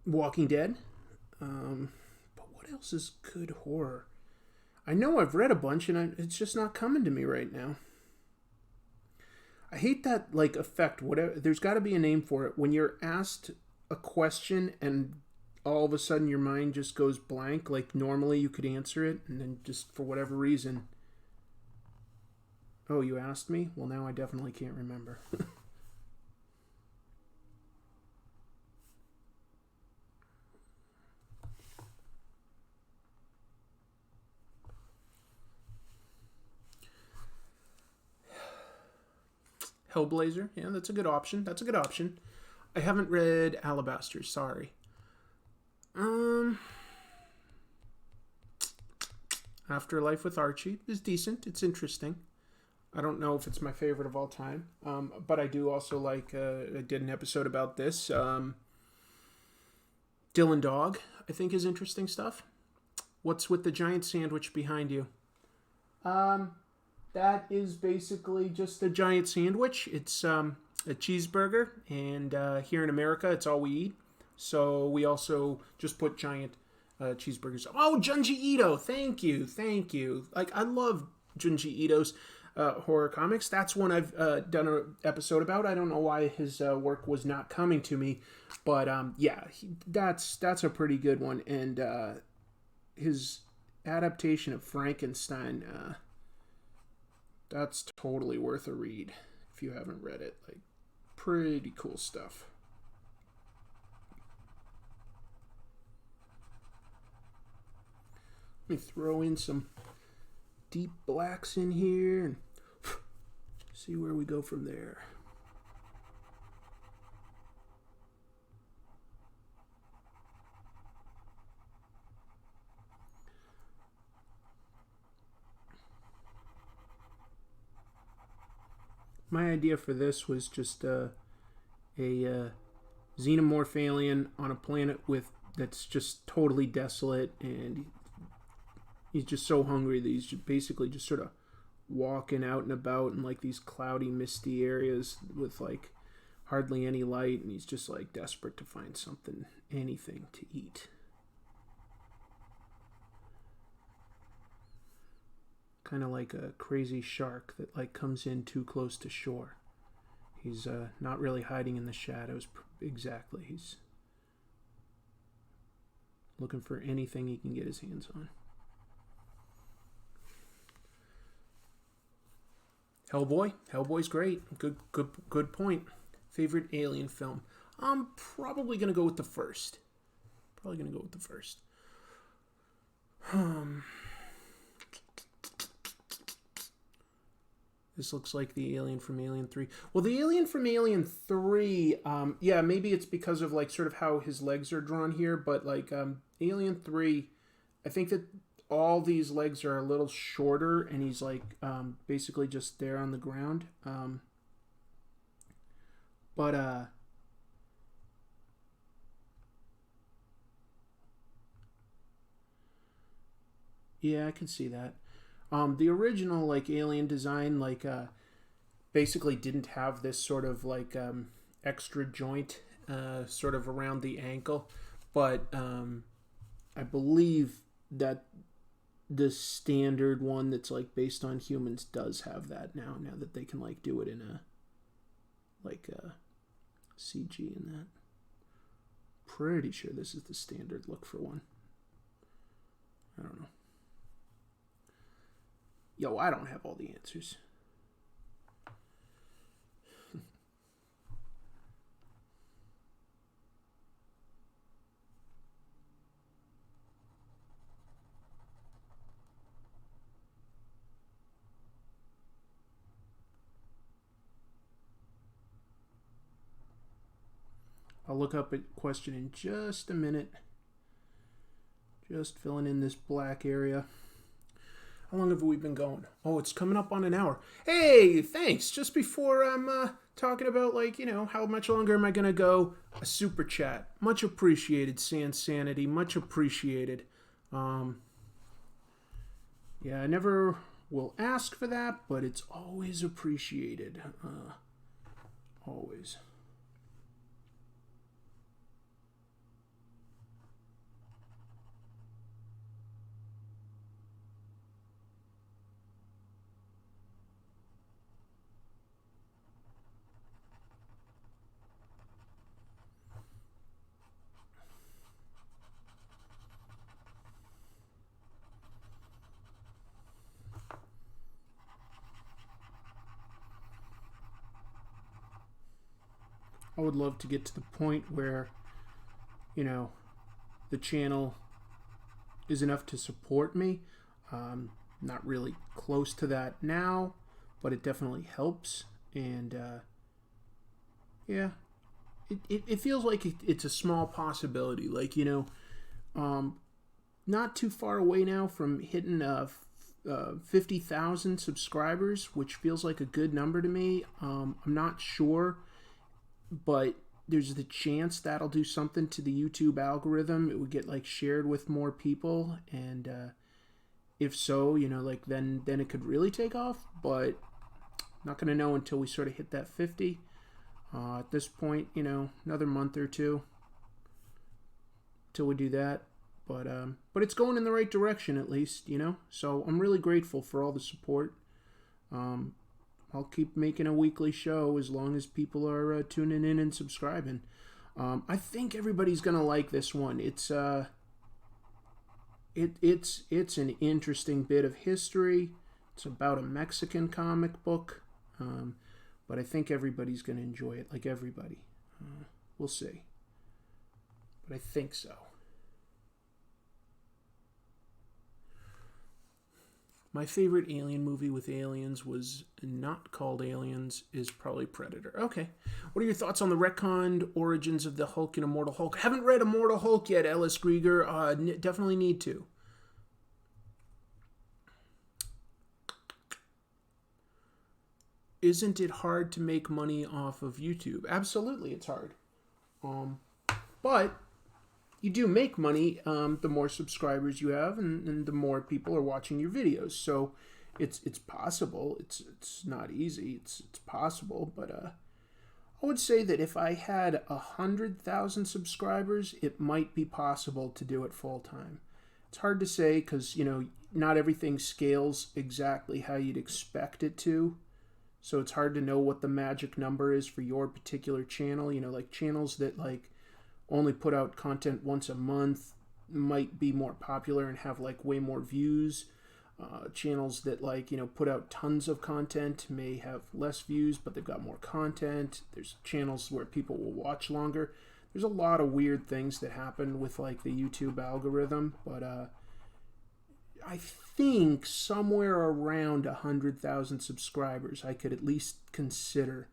S1: Walking Dead. But what else is good horror? I know I've read a bunch, and it's just not coming to me right now. I hate that, effect. Whatever. There's got to be a name for it. When you're asked a question and all of a sudden your mind just goes blank, like normally you could answer it, and then just for whatever reason... Oh, you asked me? Well, now I definitely can't remember. Hellblazer. Yeah, that's a good option. I haven't read Alabaster. Sorry. Afterlife with Archie is decent. It's interesting. I don't know if it's my favorite of all time, but I do also like, I did an episode about this. Dylan Dog, I think, is interesting stuff. What's with the giant sandwich behind you? That is basically just a giant sandwich. It's a cheeseburger, and here in America, it's all we eat. So we also just put giant cheeseburgers. Oh, Junji Ito, thank you. Like, I love Junji Ito's horror comics. That's one I've done an episode about. I don't know why his work was not coming to me, but yeah, that's a pretty good one. And his adaptation of Frankenstein, that's totally worth a read if you haven't read it. Like, pretty cool stuff. Let me throw in some deep blacks in here and see where we go from there. My idea for this was just a xenomorph alien on a planet that's just totally desolate, and he's just so hungry that he's basically just sort of walking out and about in like these cloudy, misty areas with like hardly any light, and he's just like desperate to find anything to eat. Kind of like a crazy shark that like comes in too close to shore. He's not really hiding in the shadows exactly. He's looking for anything he can get his hands on. Hellboy's great. Good point. Favorite alien film? I'm probably gonna go with the first. This looks like the alien from Alien 3. Well, the alien from Alien 3, yeah, maybe it's because of like sort of how his legs are drawn here, but like Alien 3, I think that all these legs are a little shorter, and he's like basically just there on the ground. Yeah, I can see that. The original like alien design basically didn't have this sort of like extra joint sort of around the ankle, but I believe that the standard one that's like based on humans does have that now that they can like do it in a CG and that. Pretty sure this is the standard look for one. I don't know. Yo, I don't have all the answers. I'll look up a question in just a minute. Just filling in this black area. How long have we been going? Oh, it's coming up on an hour. Hey, thanks. Just before I'm talking about, like, you know, how much longer am I going to go, a super chat. Much appreciated, Sanity. Much appreciated. Yeah, I never will ask for that, but it's always appreciated. Always. I would love to get to the point where, you know, the channel is enough to support me. Not really close to that now, but it definitely helps. And yeah, it feels like it's a small possibility. Like, you know, not too far away now from hitting 50,000 subscribers, which feels like a good number to me. I'm not sure, but there's the chance that'll do something to the YouTube algorithm. It would get like shared with more people, and if so, you know, like then it could really take off. But not gonna know until we sort of hit that 50. At this point, you know, another month or two till we do that. But it's going in the right direction at least, you know. So I'm really grateful for all the support. I'll keep making a weekly show as long as people are tuning in and subscribing. I think everybody's gonna like this one. It's an interesting bit of history. It's about a Mexican comic book, but I think everybody's gonna enjoy it. Like everybody, we'll see. But I think so. My favorite alien movie with aliens was not called Aliens, is probably Predator. Okay. What are your thoughts on the retconned origins of the Hulk and Immortal Hulk? Haven't read Immortal Hulk yet, Ellis Grieger. Definitely need to. Isn't it hard to make money off of YouTube? Absolutely, it's hard. But you do make money the more subscribers you have, and the more people are watching your videos. So it's possible. It's not easy. It's possible. But I would say that if I had 100,000 subscribers, it might be possible to do it full time. It's hard to say because, you know, not everything scales exactly how you'd expect it to. So it's hard to know what the magic number is for your particular channel. You know, like channels that like only put out content once a month might be more popular and have like way more views. Channels that like, you know, put out tons of content may have less views, but they've got more content. There's channels where people will watch longer. There's a lot of weird things that happen with like the YouTube algorithm, but I think somewhere around 100,000 subscribers I could at least consider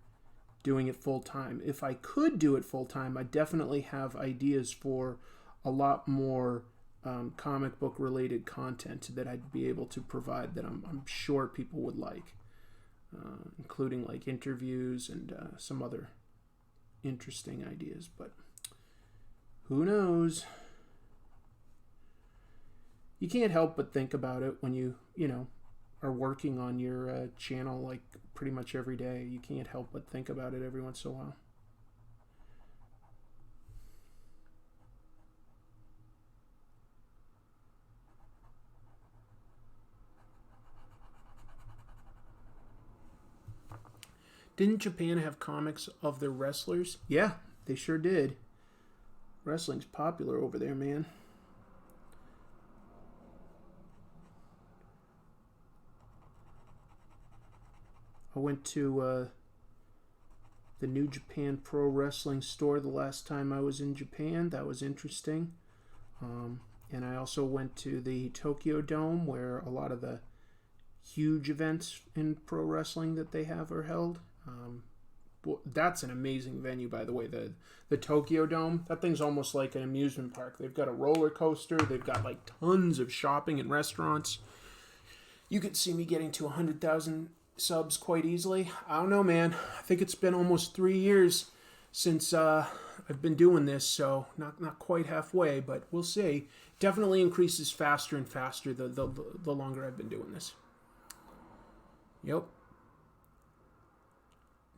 S1: doing it full time. If I could do it full time, I definitely have ideas for a lot more comic book related content that I'd be able to provide that I'm sure people would like, including like interviews and some other interesting ideas. But who knows? You can't help but think about it when you know, are working on your channel like pretty much every day. You can't help but think about it every once in a while. Didn't Japan have comics of their wrestlers? Yeah, they sure did. Wrestling's popular over there, man. I went to the New Japan Pro Wrestling store the last time I was in Japan. That was interesting. And I also went to the Tokyo Dome, where a lot of the huge events in pro wrestling that they have are held. That's an amazing venue, by the way. The Tokyo Dome, that thing's almost like an amusement park. They've got a roller coaster. They've got like tons of shopping and restaurants. You could see me getting to 100,000 subs quite easily. I don't know, man. I think it's been almost 3 years since I've been doing this, so not quite halfway, but we'll see. Definitely increases faster and faster the longer I've been doing this. Yep.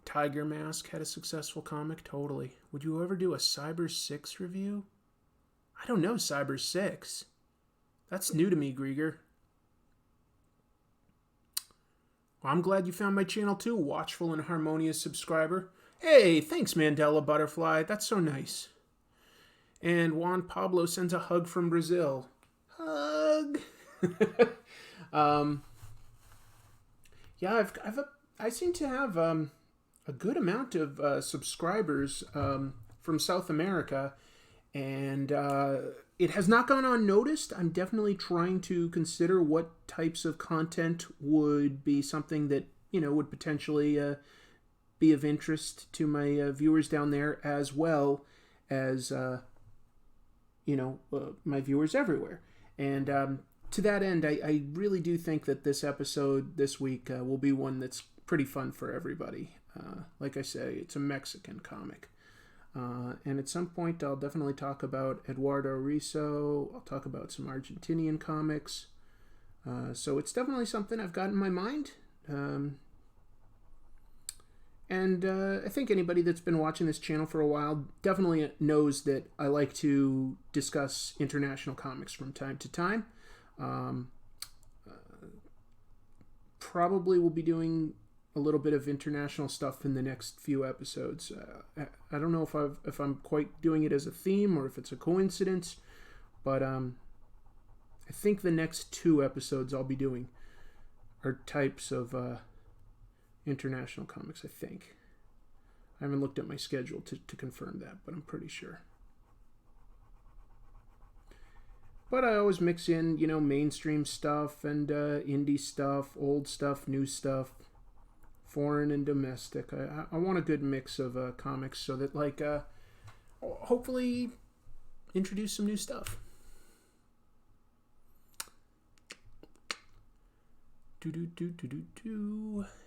S1: Tiger Mask had a successful comic, totally. Would you ever do a Cyber 6 review? I don't know Cyber 6. That's new to me, Grieger. Well, I'm glad you found my channel too, watchful and harmonious subscriber. Hey, thanks, Mandela Butterfly. That's so nice. And Juan Pablo sends a hug from Brazil. Hug. Yeah, I seem to have a good amount of subscribers from South America, and it has not gone unnoticed. I'm definitely trying to consider what types of content would be something that, would potentially be of interest to my viewers down there, as well as, my viewers everywhere. And to that end, I really do think that this episode this week will be one that's pretty fun for everybody. Like I say, it's a Mexican comic. And at some point, I'll definitely talk about Eduardo Risso. I'll talk about some Argentinian comics. So it's definitely something I've got in my mind. And I think anybody that's been watching this channel for a while definitely knows that I like to discuss international comics from time to time. Probably will be doing a little bit of international stuff in the next few episodes. I don't know if I'm quite doing it as a theme or if it's a coincidence, but I think the next 2 episodes I'll be doing are types of international comics, I think. I haven't looked at my schedule to confirm that, but I'm pretty sure. But I always mix in, mainstream stuff and indie stuff, old stuff, new stuff, foreign and domestic. I want a good mix of comics so that, hopefully introduce some new stuff.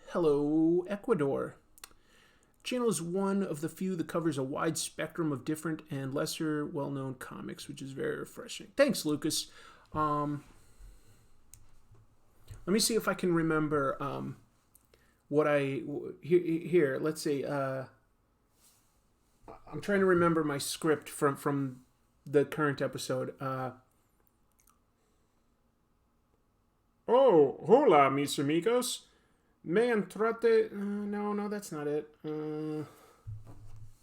S1: Hello, Ecuador. Channel is one of the few that covers a wide spectrum of different and lesser well-known comics, which is very refreshing. Thanks, Lucas. Let me see if I can remember what here. Let's see. I'm trying to remember my script from the current episode. Oh, hola, mis amigos. Me entrate... no, that's not it. Let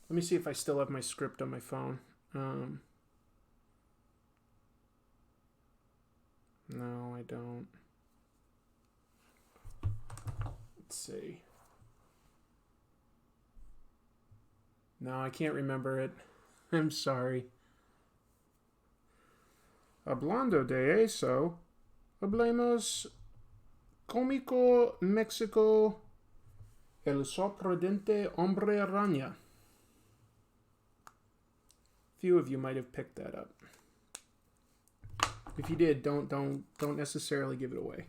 S1: me see if I still have my script on my phone. No, I don't. Let's see. No, I can't remember it. I'm sorry. Hablando de eso, hablemos... Cómico México, El Sorprendente Hombre Araña. Few of you might have picked that up. If you did, don't necessarily give it away.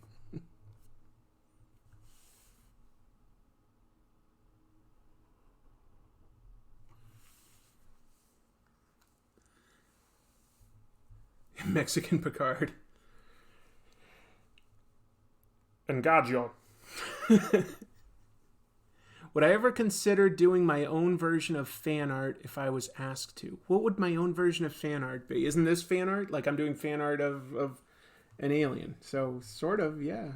S1: Mexican Picard. Engaggio. Would I ever consider doing my own version of fan art if I was asked to? What would my own version of fan art be? Isn't this fan art? Like I'm doing fan art of an alien. So sort of, yeah.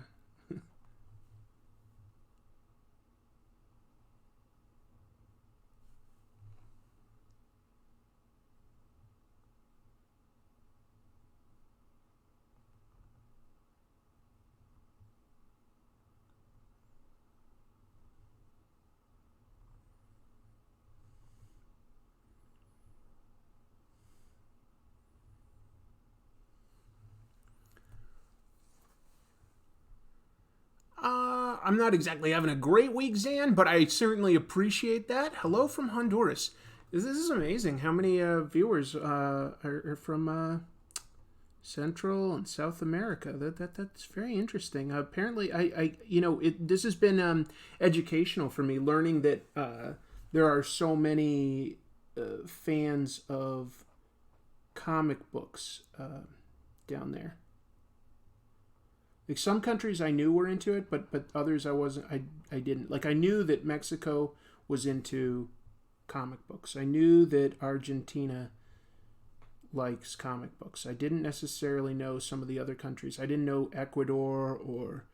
S1: I'm not exactly having a great week, Zan, but I certainly appreciate that. Hello from Honduras. This is amazing. How many viewers are from Central and South America? That's very interesting. Apparently, this has been educational for me, learning that there are so many fans of comic books down there. Like some countries I knew were into it, but others I wasn't. I didn't. Like I knew that Mexico was into comic books. I knew that Argentina likes comic books. I didn't necessarily know some of the other countries. I didn't know Ecuador or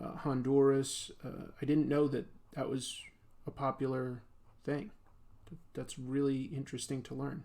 S1: Honduras. I didn't know that was a popular thing. That's really interesting to learn.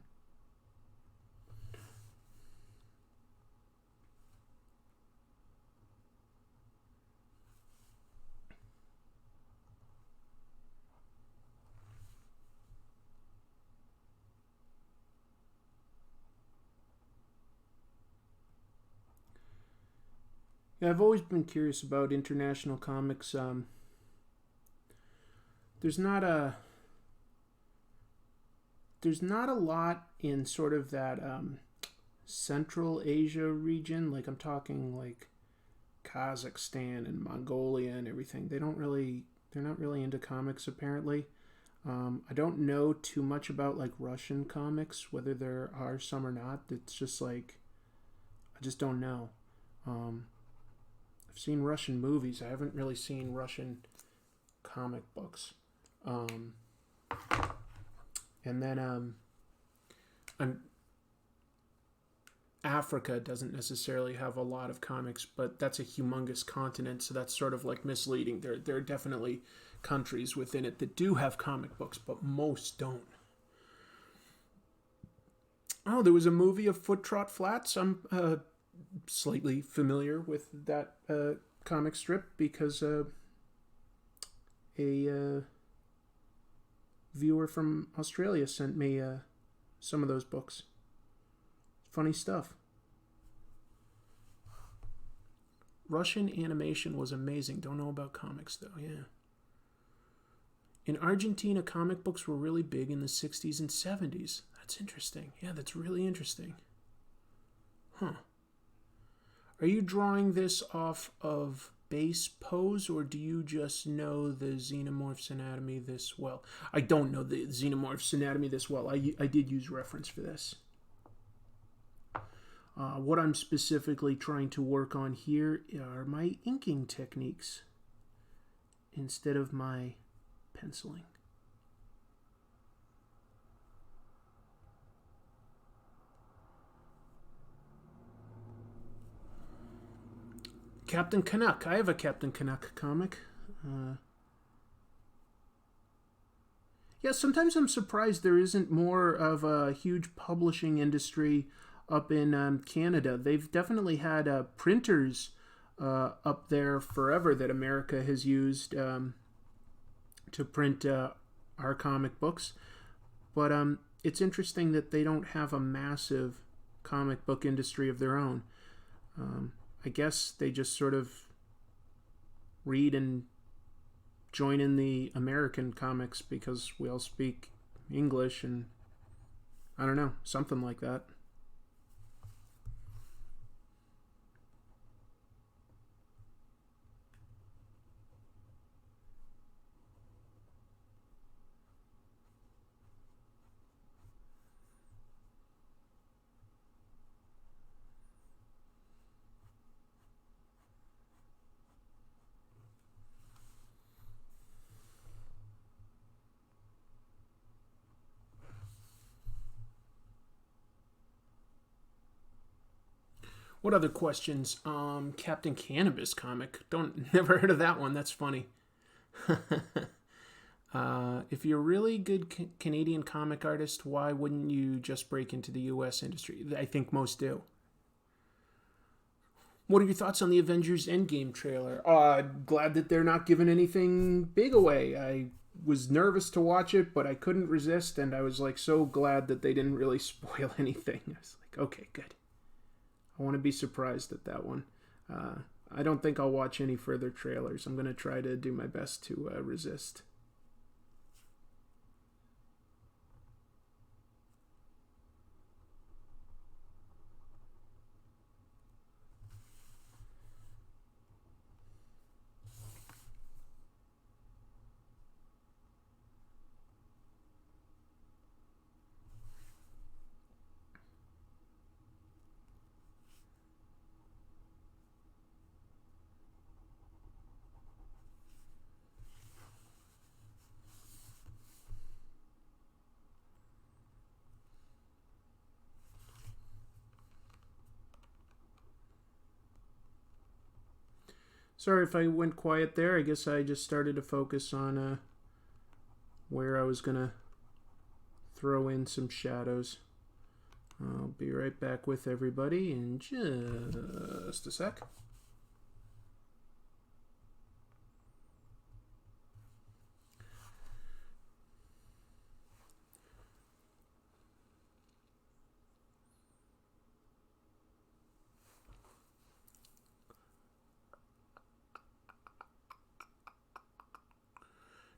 S1: Yeah, I've always been curious about international comics. There's not a lot in sort of that Central Asia region. Like I'm talking like Kazakhstan and Mongolia and everything. They're not really into comics apparently. I don't know too much about like Russian comics, whether there are some or not. It's just like I just don't know. I've seen Russian movies. I haven't really seen Russian comic books. And then Africa doesn't necessarily have a lot of comics, but that's a humongous continent, so that's sort of like misleading. There are definitely countries within it that do have comic books, but most don't. Oh, there was a movie of Foot Trot Flats. I'm slightly familiar with that comic strip because a viewer from Australia sent me some of those books. Funny stuff. Russian animation was amazing. Don't know about comics though, yeah. In Argentina, comic books were really big in the 60s and 70s. That's interesting. Yeah, that's really interesting. Huh. Are you drawing this off of base pose, or do you just know the Xenomorph's anatomy this well? I don't know the Xenomorph's anatomy this well. I did use reference for this. What I'm specifically trying to work on here are my inking techniques instead of my penciling. Captain Canuck. I have a Captain Canuck comic. Yeah, sometimes I'm surprised there isn't more of a huge publishing industry up in Canada. They've definitely had printers up there forever that America has used to print our comic books. But it's interesting that they don't have a massive comic book industry of their own. I guess they just sort of read and join in the American comics because we all speak English and I don't know, something like that. What other questions? Captain Cannabis comic. Never heard of that one. That's funny. If you're a really good Canadian comic artist, why wouldn't you just break into the U.S. industry? I think most do. What are your thoughts on the Avengers Endgame trailer? Glad that they're not giving anything big away. I was nervous to watch it, but I couldn't resist, and I was like so glad that they didn't really spoil anything. I was like, okay, good. I want to be surprised at that one. I don't think I'll watch any further trailers. I'm going to try to do my best to resist. Sorry if I went quiet there. I guess I just started to focus on where I was going to throw in some shadows. I'll be right back with everybody in just a sec.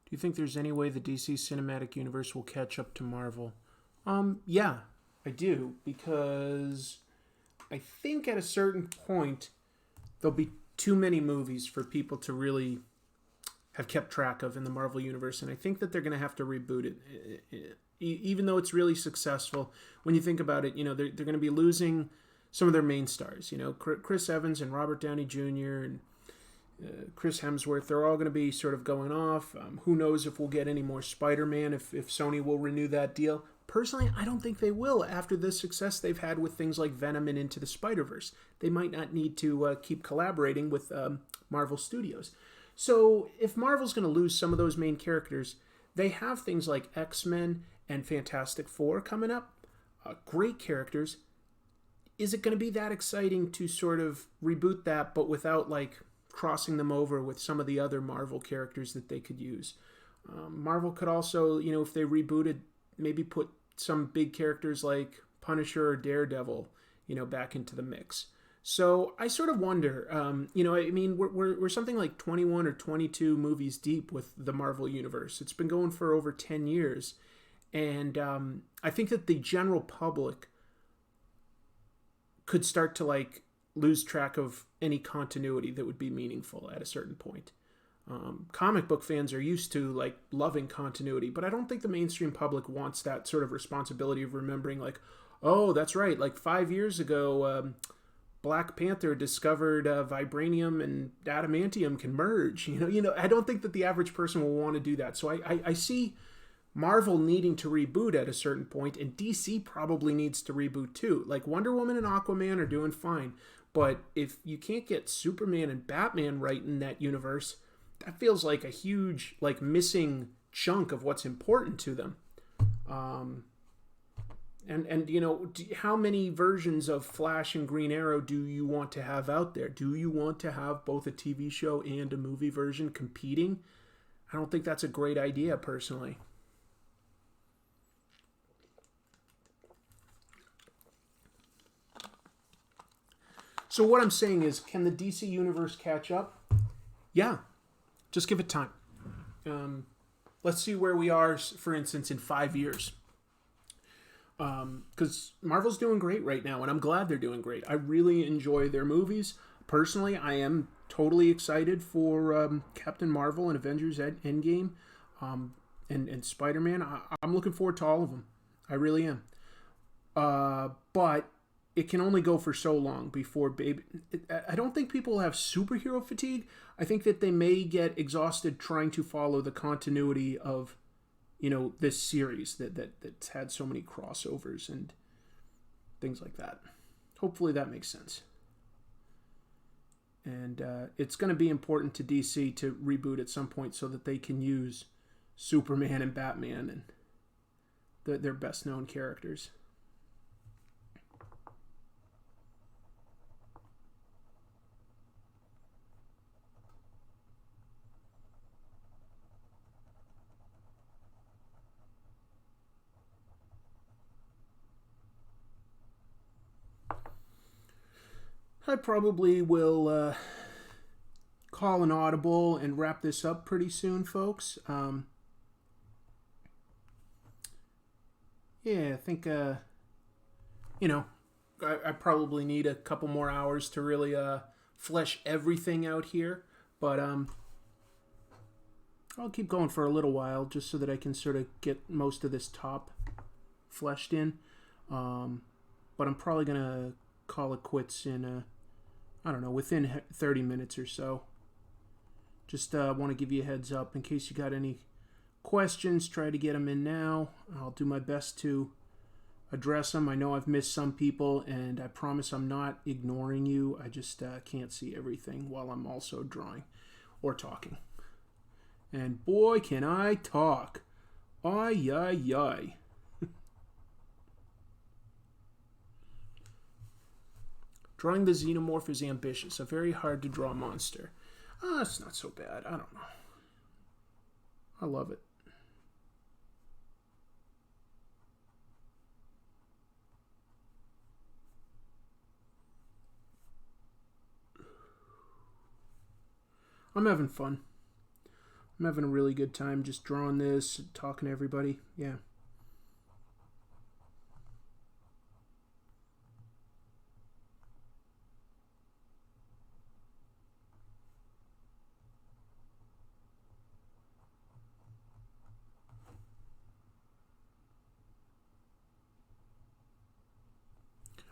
S1: Do you think there's any way the DC Cinematic Universe will catch up to Marvel? Yeah, I do, because I think at a certain point there'll be too many movies for people to really have kept track of in the Marvel Universe, and I think that they're going to have to reboot it. Even though it's really successful, when you think about it, they're going to be losing some of their main stars. Chris Evans and Robert Downey Jr. and Chris Hemsworth, they're all going to be sort of going off. Who knows if we'll get any more Spider-Man, if Sony will renew that deal. Personally, I don't think they will after the success they've had with things like Venom and Into the Spider-Verse. They might not need to keep collaborating with Marvel Studios. So if Marvel's going to lose some of those main characters, they have things like X-Men and Fantastic Four coming up. Great characters. Is it going to be that exciting to sort of reboot that, but without crossing them over with some of the other Marvel characters that they could use? Marvel could also, if they rebooted, maybe put some big characters like Punisher or Daredevil, back into the mix. So I sort of wonder, we're something like 21 or 22 movies deep with the Marvel Universe. It's been going for over 10 years. And I think that the general public could start to lose track of any continuity that would be meaningful at a certain point. Comic book fans are used to loving continuity, but I don't think the mainstream public wants that sort of responsibility of remembering oh, that's right, 5 years ago, Black Panther discovered vibranium and adamantium can merge. I don't think that the average person will want to do that. So I see Marvel needing to reboot at a certain point, and DC probably needs to reboot too. Wonder Woman and Aquaman are doing fine, but if you can't get Superman and Batman right in that universe, that feels like a huge missing chunk of what's important to them. How many versions of Flash and Green Arrow do you want to have out there? Do you want to have both a TV show and a movie version competing? I don't think that's a great idea, personally. So what I'm saying is, can the DC Universe catch up? Yeah. Just give it time. Let's see where we are, for instance, in 5 years. Because Marvel's doing great right now, and I'm glad they're doing great. I really enjoy their movies. Personally, I am totally excited for Captain Marvel and Avengers Endgame and Spider-Man. I'm looking forward to all of them. I really am. But it can only go for so long before I don't think people have superhero fatigue. I think that they may get exhausted trying to follow the continuity of this series that's had so many crossovers and things like that. Hopefully that makes sense. And it's going to be important to DC to reboot at some point so that they can use Superman and Batman and their best known characters. I probably will call an audible and wrap this up pretty soon, folks. Yeah, I think, you know, I probably need a couple more hours to really flesh everything out here. But I'll keep going for a little while just so that I can sort of get most of this top fleshed in. But I'm probably going to call it quits in, I don't know, within 30 minutes or so. Just want to give you a heads up in case you got any questions. Try to get them in now. I'll do my best to address them. I know I've missed some people, and I promise I'm not ignoring you. I just can't see everything while I'm also drawing or talking. And boy, can I talk. Ay, ay, ay. Drawing the Xenomorph is ambitious. A very hard to draw monster. It's not so bad. I don't know. I love it. I'm having fun. I'm having a really good time just drawing this, talking to everybody. Yeah.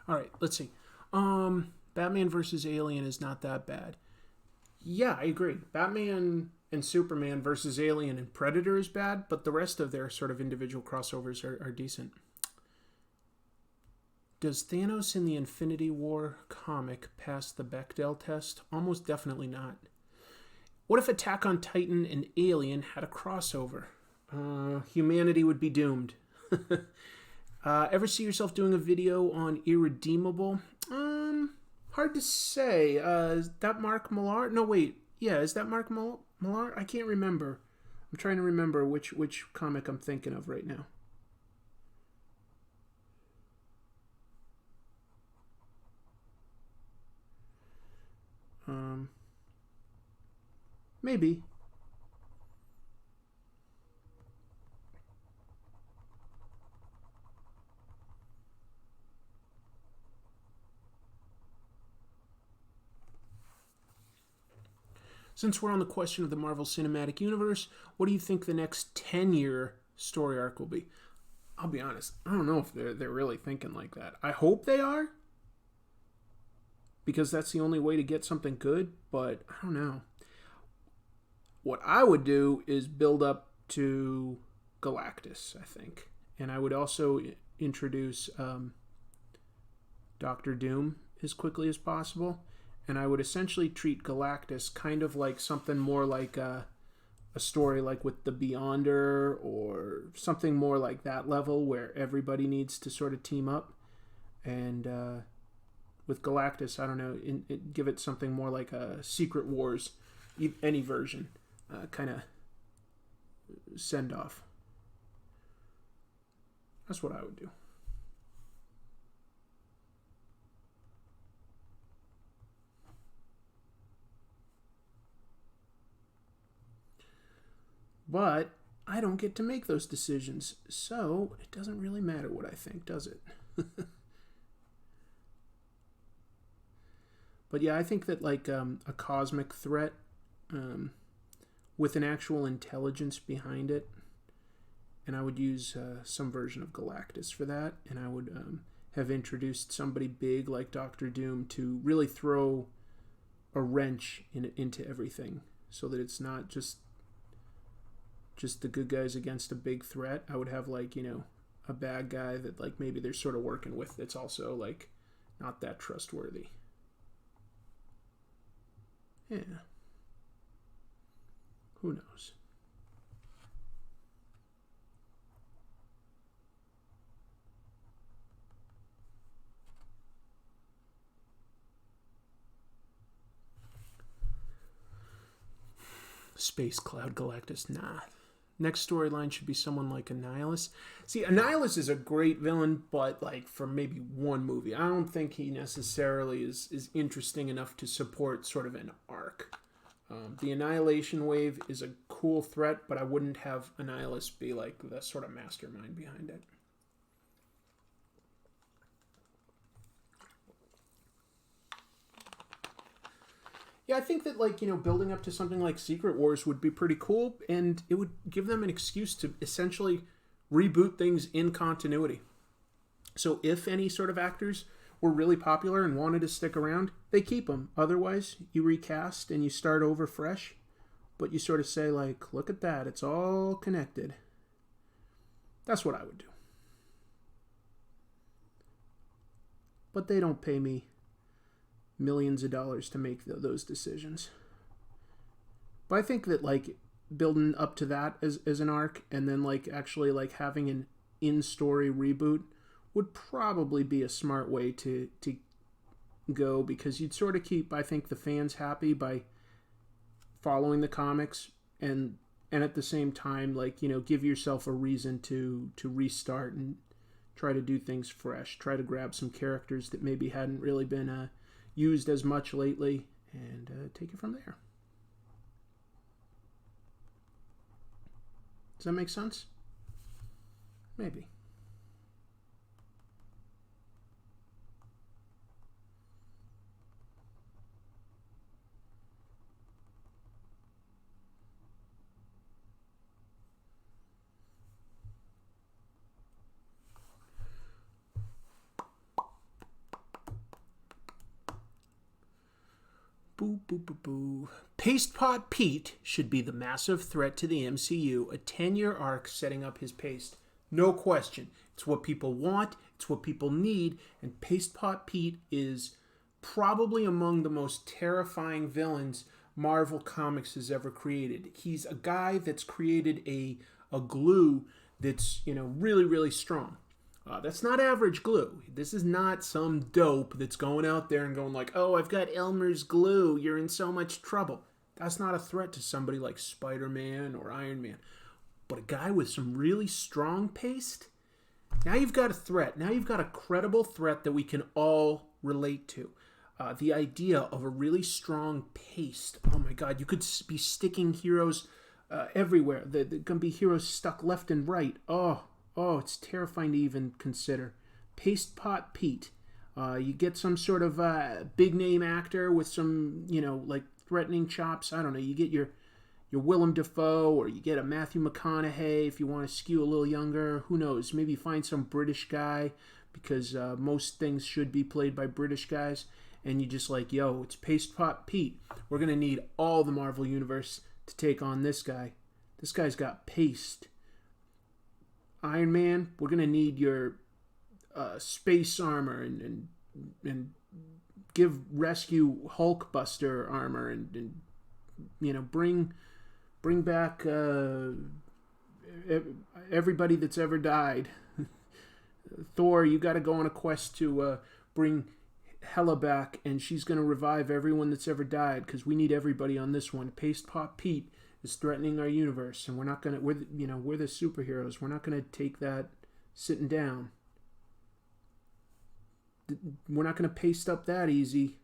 S1: All right, let's see. Batman versus Alien is not that bad. Yeah, I agree. Batman and Superman versus Alien and Predator is bad, but the rest of their sort of individual crossovers are decent. Does Thanos in the Infinity War comic pass the Bechdel test? Almost definitely not. What if Attack on Titan and Alien had a crossover? Humanity would be doomed. Ever see yourself doing a video on Irredeemable? Hard to say. Is that Mark Millar? No, wait. Yeah, is that Mark Millar? I can't remember. I'm trying to remember which comic I'm thinking of right now. Maybe. Since we're on the question of the Marvel Cinematic Universe, what do you think the next 10-year story arc will be? I'll be honest, I don't know if they're really thinking like that. I hope they are, because that's the only way to get something good, but I don't know. What I would do is build up to Galactus, I think. And I would also introduce Doctor Doom as quickly as possible. And I would essentially treat Galactus kind of like something more like a story like with the Beyonder or something more like that level where everybody needs to sort of team up. And with Galactus, I don't know, give it something more like a Secret Wars, any version, kind of send off. That's what I would do. But I don't get to make those decisions, so it doesn't really matter what I think, does it? But yeah, I think that like a cosmic threat with an actual intelligence behind it, and I would use some version of Galactus for that, and I would have introduced somebody big like Doctor Doom to really throw a wrench into everything, so that it's not just the good guys against a big threat. I would have like, you know, a bad guy that like maybe they're sort of working with that's also like not that trustworthy. Yeah. Who knows? Space Cloud Galactus, nah. Next storyline should be someone like Annihilus. See, Annihilus is a great villain, but like for maybe one movie. I don't think he necessarily is interesting enough to support sort of an arc. The Annihilation Wave is a cool threat, but I wouldn't have Annihilus be like the sort of mastermind behind it. Yeah, I think that, like, building up to something like Secret Wars would be pretty cool, and it would give them an excuse to essentially reboot things in continuity. So if any sort of actors were really popular and wanted to stick around, they keep them. Otherwise, you recast and you start over fresh, but you sort of say, like, look at that, it's all connected. That's what I would do. But they don't pay me millions of dollars to make those decisions. But I think that, like, building up to that as an arc, and then, like, actually, like, having an in-story reboot would probably be a smart way to go, because you'd sort of keep, I think, the fans happy by following the comics, and at the same time, like, give yourself a reason to restart and try to do things fresh. Try to grab some characters that maybe hadn't really been used as much lately, and take it from there. Does that make sense? Maybe. Boo, boo, boo, boo. Paste Pot Pete should be the massive threat to the MCU, a 10-year arc setting up his paste. No question. It's what people want, it's what people need, and Paste Pot Pete is probably among the most terrifying villains Marvel Comics has ever created. He's a guy that's created a glue that's, really, really strong. That's not average glue. This is not some dope that's going out there and going like, oh, I've got Elmer's glue, you're in so much trouble. That's not a threat to somebody like Spider-Man or Iron Man. But a guy with some really strong paste, now you've got a threat. Now you've got a credible threat that we can all relate to. The idea of a really strong paste. Oh my God, you could be sticking heroes everywhere. There can be heroes stuck left and right. Oh, it's terrifying to even consider. Paste Pot Pete. You get some sort of big name actor with some, like threatening chops. I don't know. You get your Willem Dafoe, or you get a Matthew McConaughey if you want to skew a little younger. Who knows? Maybe find some British guy, because most things should be played by British guys. And you just like, yo, it's Paste Pot Pete. We're going to need all the Marvel Universe to take on this guy. This guy's got paste. Iron Man, we're going to need your space armor and give rescue Hulkbuster armor and bring back everybody that's ever died. Thor, you got to go on a quest to bring Hela back, and she's going to revive everyone that's ever died, because we need everybody on this one. Paste Pot Pete is threatening our universe, and we're the superheroes. We're not gonna take that sitting down. We're not gonna paste up that easy.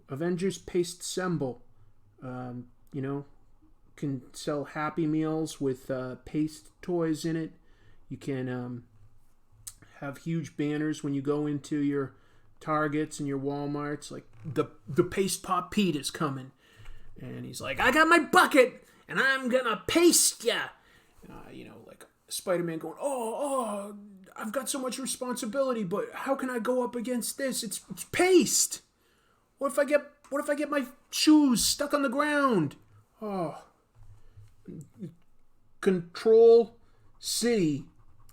S1: Avengers paste assemble. Can sell Happy Meals with paste toys in it. You can have huge banners when you go into your Targets and your Walmarts, like the Paste Pot Pete is coming. And he's like, I got my bucket, and I'm gonna paste ya. Like Spider-Man going, oh, I've got so much responsibility, but how can I go up against this? It's paste. What if I get my shoes stuck on the ground? Oh. Control C,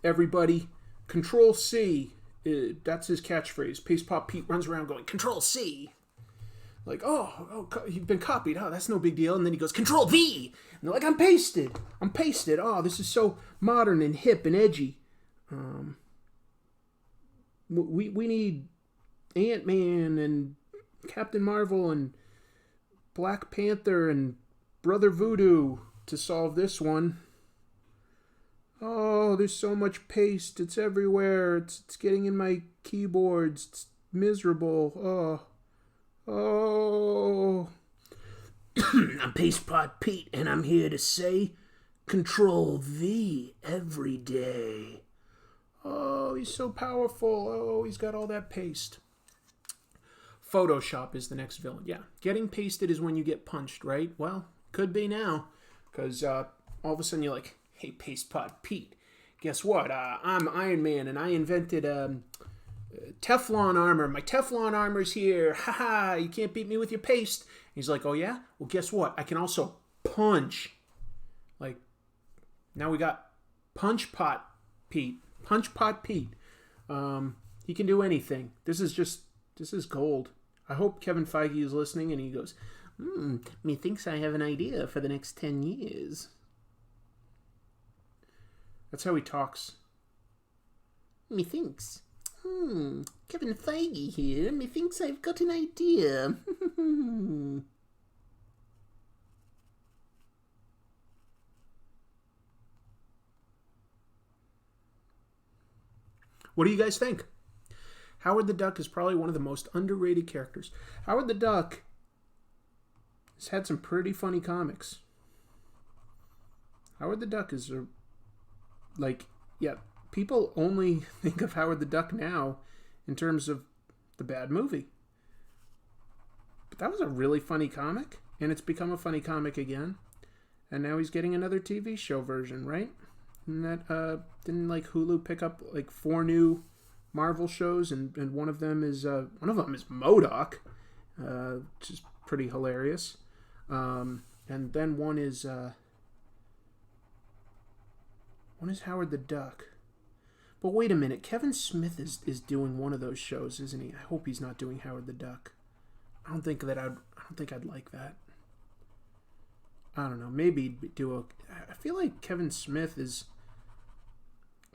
S1: everybody. Control C. That's his catchphrase. Paste Pot Pete runs around going, Control C. Like, oh, you've been copied. Oh, that's no big deal. And then he goes, Control V. And they're like, I'm pasted. Oh, this is so modern and hip and edgy. We need Ant-Man and Captain Marvel and Black Panther and Brother Voodoo to solve this one. Oh, there's so much paste. It's everywhere. It's getting in my keyboards. It's miserable. Oh. I'm Paste Pot Pete, and I'm here to say, Control V every day. Oh, he's so powerful. Oh, he's got all that paste. Photoshop is the next villain. Yeah, getting pasted is when you get punched, right? Well, could be now, because all of a sudden you're like, hey, Paste Pot Pete, guess what? I'm Iron Man, and I invented Teflon armor. My Teflon armor's here. Haha, you can't beat me with your paste. And he's like, oh yeah? Well, guess what? I can also punch. Like, now we got Punch Pot Pete. Punch Pot Pete. He can do anything. This is gold. I hope Kevin Feige is listening and he goes, methinks I have an idea for the next 10 years. That's how he talks. Methinks. Kevin Feige here. Methinks I've got an idea. What do you guys think? Howard the Duck is probably one of the most underrated characters. Howard the Duck has had some pretty funny comics. Howard the Duck is people only think of Howard the Duck now in terms of the bad movie. But that was a really funny comic, and it's become a funny comic again. And now he's getting another TV show version, right? And that didn't Hulu pick up 4 new Marvel shows, and one of them is MODOK, which is pretty hilarious. And then one is Howard the Duck. But wait a minute, Kevin Smith is doing one of those shows, isn't he? I hope he's not doing Howard the Duck. I don't think I'd like that. I don't know. Maybe I feel like Kevin Smith is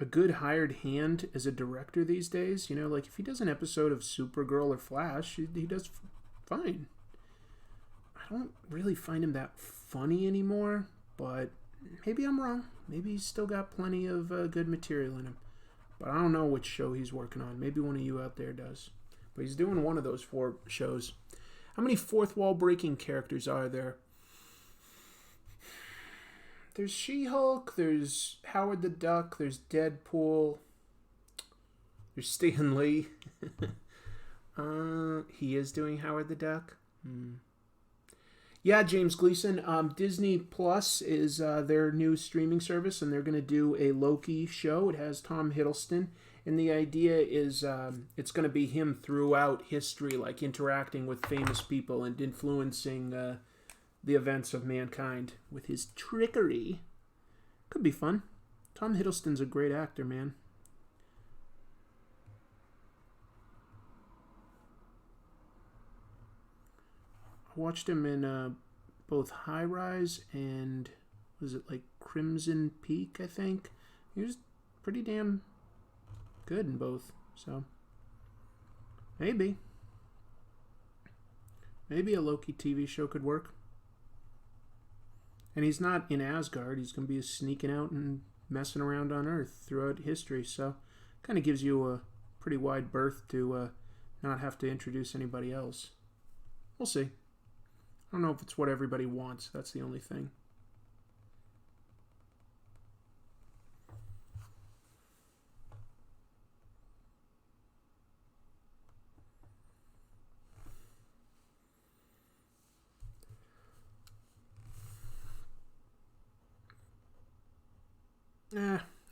S1: a good hired hand as a director these days. If he does an episode of Supergirl or Flash, he does fine. I don't really find him that funny anymore, but maybe I'm wrong. Maybe he's still got plenty of good material in him. But I don't know which show he's working on. Maybe one of you out there does. But he's doing one of those 4 shows. How many fourth wall breaking characters are there? There's She-Hulk, there's Howard the Duck, there's Deadpool, there's Stan Lee. He is doing Howard the Duck. Yeah, James Gleason. Disney Plus is their new streaming service, and they're going to do a Loki show. It has Tom Hiddleston, and the idea is it's going to be him throughout history, interacting with famous people and influencing the events of mankind with his trickery. Could be fun. Tom Hiddleston's a great actor, man. I watched him in both High Rise and was it Crimson Peak, I think. He was pretty damn good in both. So maybe a Loki TV show could work. And he's not in Asgard. He's going to be sneaking out and messing around on Earth throughout history. So kind of gives you a pretty wide berth to not have to introduce anybody else. We'll see. I don't know if it's what everybody wants. That's the only thing.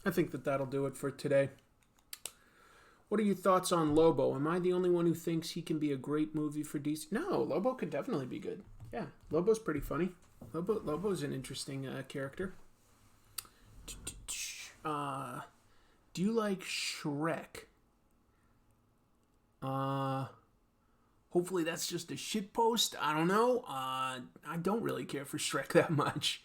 S1: I think that'll do it for today. What are your thoughts on Lobo? Am I the only one who thinks he can be a great movie for DC? No, Lobo could definitely be good. Yeah, Lobo's pretty funny. Lobo's an interesting character. Do you like Shrek? Hopefully that's just a shitpost. I don't know. I don't really care for Shrek that much.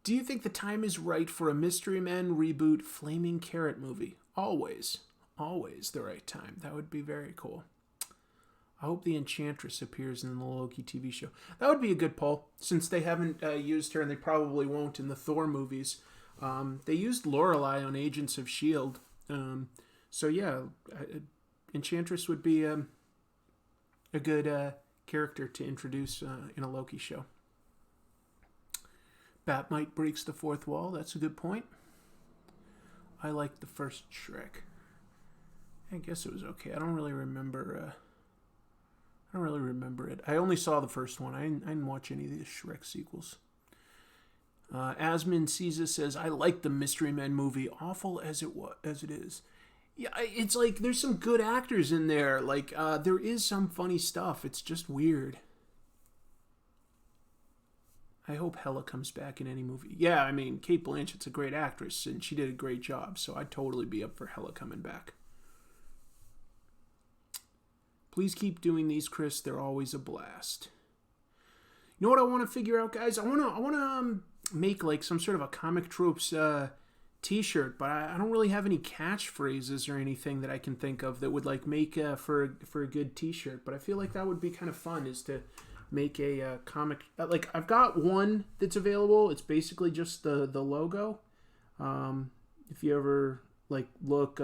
S1: Do you think the time is right for a Mystery Men reboot Flaming Carrot movie? Always the right time. That would be very cool. I hope the Enchantress appears in the Loki TV show. That would be a good poll, since they haven't used her, and they probably won't in the Thor movies. They used Lorelei on Agents of S.H.I.E.L.D. So yeah, Enchantress would be a good character to introduce in a Loki show. Batmite breaks the fourth wall. That's a good point. I liked the first Shrek. I guess it was okay. I don't really remember it. I only saw the first one. I didn't watch any of the Shrek sequels. Asmin Caesar says, I like the Mystery Men movie, awful as it is. Yeah, it's like there's some good actors in there. Like there is some funny stuff. It's just weird. I hope Hela comes back in any movie. Yeah, I mean, Cate Blanchett's a great actress, and she did a great job, so I'd totally be up for Hela coming back. Please keep doing these, Chris. They're always a blast. You know what I want to figure out, guys? I want to make like some sort of a Comic Tropes t-shirt, but I don't really have any catchphrases or anything that I can think of that would like make for a good t-shirt, but I feel like that would be kind of fun, is to make a comic. Like, I've got one that's available. It's basically just the logo. If you ever like look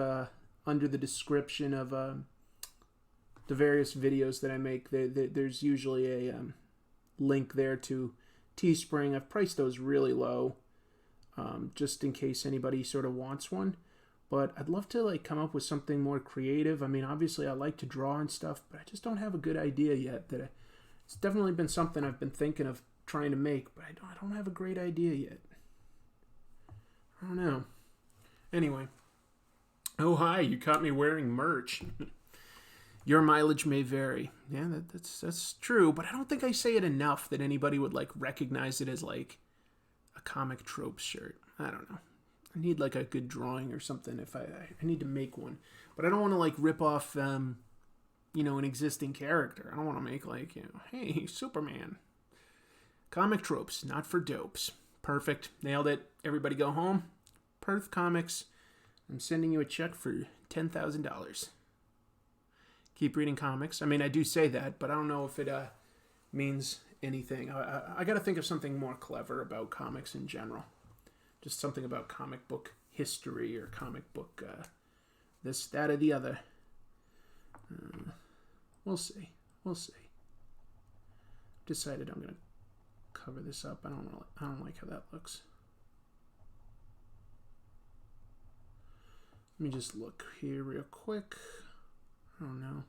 S1: under the description of the various videos that I make, there's usually a link there to Teespring. I've priced those really low, just in case anybody sort of wants one. But I'd love to like come up with something more creative. I mean, obviously I like to draw and stuff, but I just don't have a good idea yet. It's definitely been something I've been thinking of trying to make, but I don't have a great idea yet. I don't know. Anyway. Oh, hi, you caught me wearing merch. Your mileage may vary. Yeah, that's true, but I don't think I say it enough that anybody would like recognize it as like a Comic Tropes shirt. I don't know. I need like a good drawing or something if I need to make one. But I don't want to like rip off an existing character. I don't want to make like, hey, Superman. Comic Tropes, not for dopes. Perfect. Nailed it. Everybody go home. Perth Comics. I'm sending you a check for $10,000. Keep reading comics. I mean, I do say that, but I don't know if it means anything. I got to think of something more clever about comics in general. Just something about comic book history or comic book this, that, or the other. We'll see. Decided I'm gonna cover this up. I don't like how that looks. Let me just look here real quick. I don't know.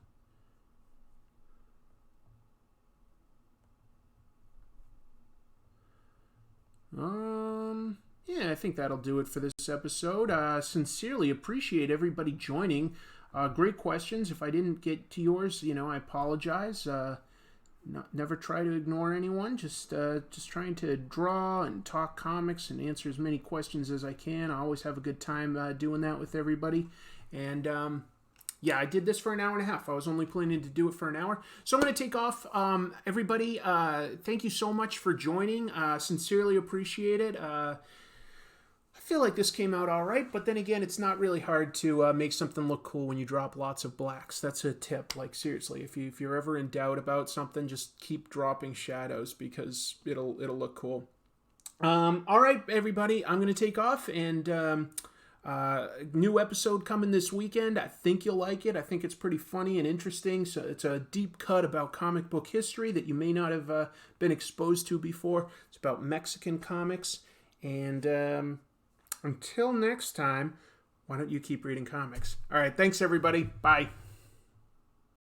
S1: Yeah, I think that'll do it for this episode. Sincerely appreciate everybody joining. Great questions. If I didn't get to yours, I apologize. Never try to ignore anyone. Just trying to draw and talk comics and answer as many questions as I can. I always have a good time doing that with everybody. And yeah, I did this for an hour and a half. I was only planning to do it for an hour. So I'm going to take off. Everybody, thank you so much for joining. Sincerely appreciate it. I feel like this came out all right, but then again, it's not really hard to make something look cool when you drop lots of blacks. That's a tip. Like, seriously, if you're ever in doubt about something, just keep dropping shadows because it'll look cool. All right, everybody, I'm going to take off, and new episode coming this weekend. I think you'll like it. I think it's pretty funny and interesting. So it's a deep cut about comic book history that you may not have been exposed to before. It's about Mexican comics, and until next time, why don't you keep reading comics? All right, thanks, everybody. Bye.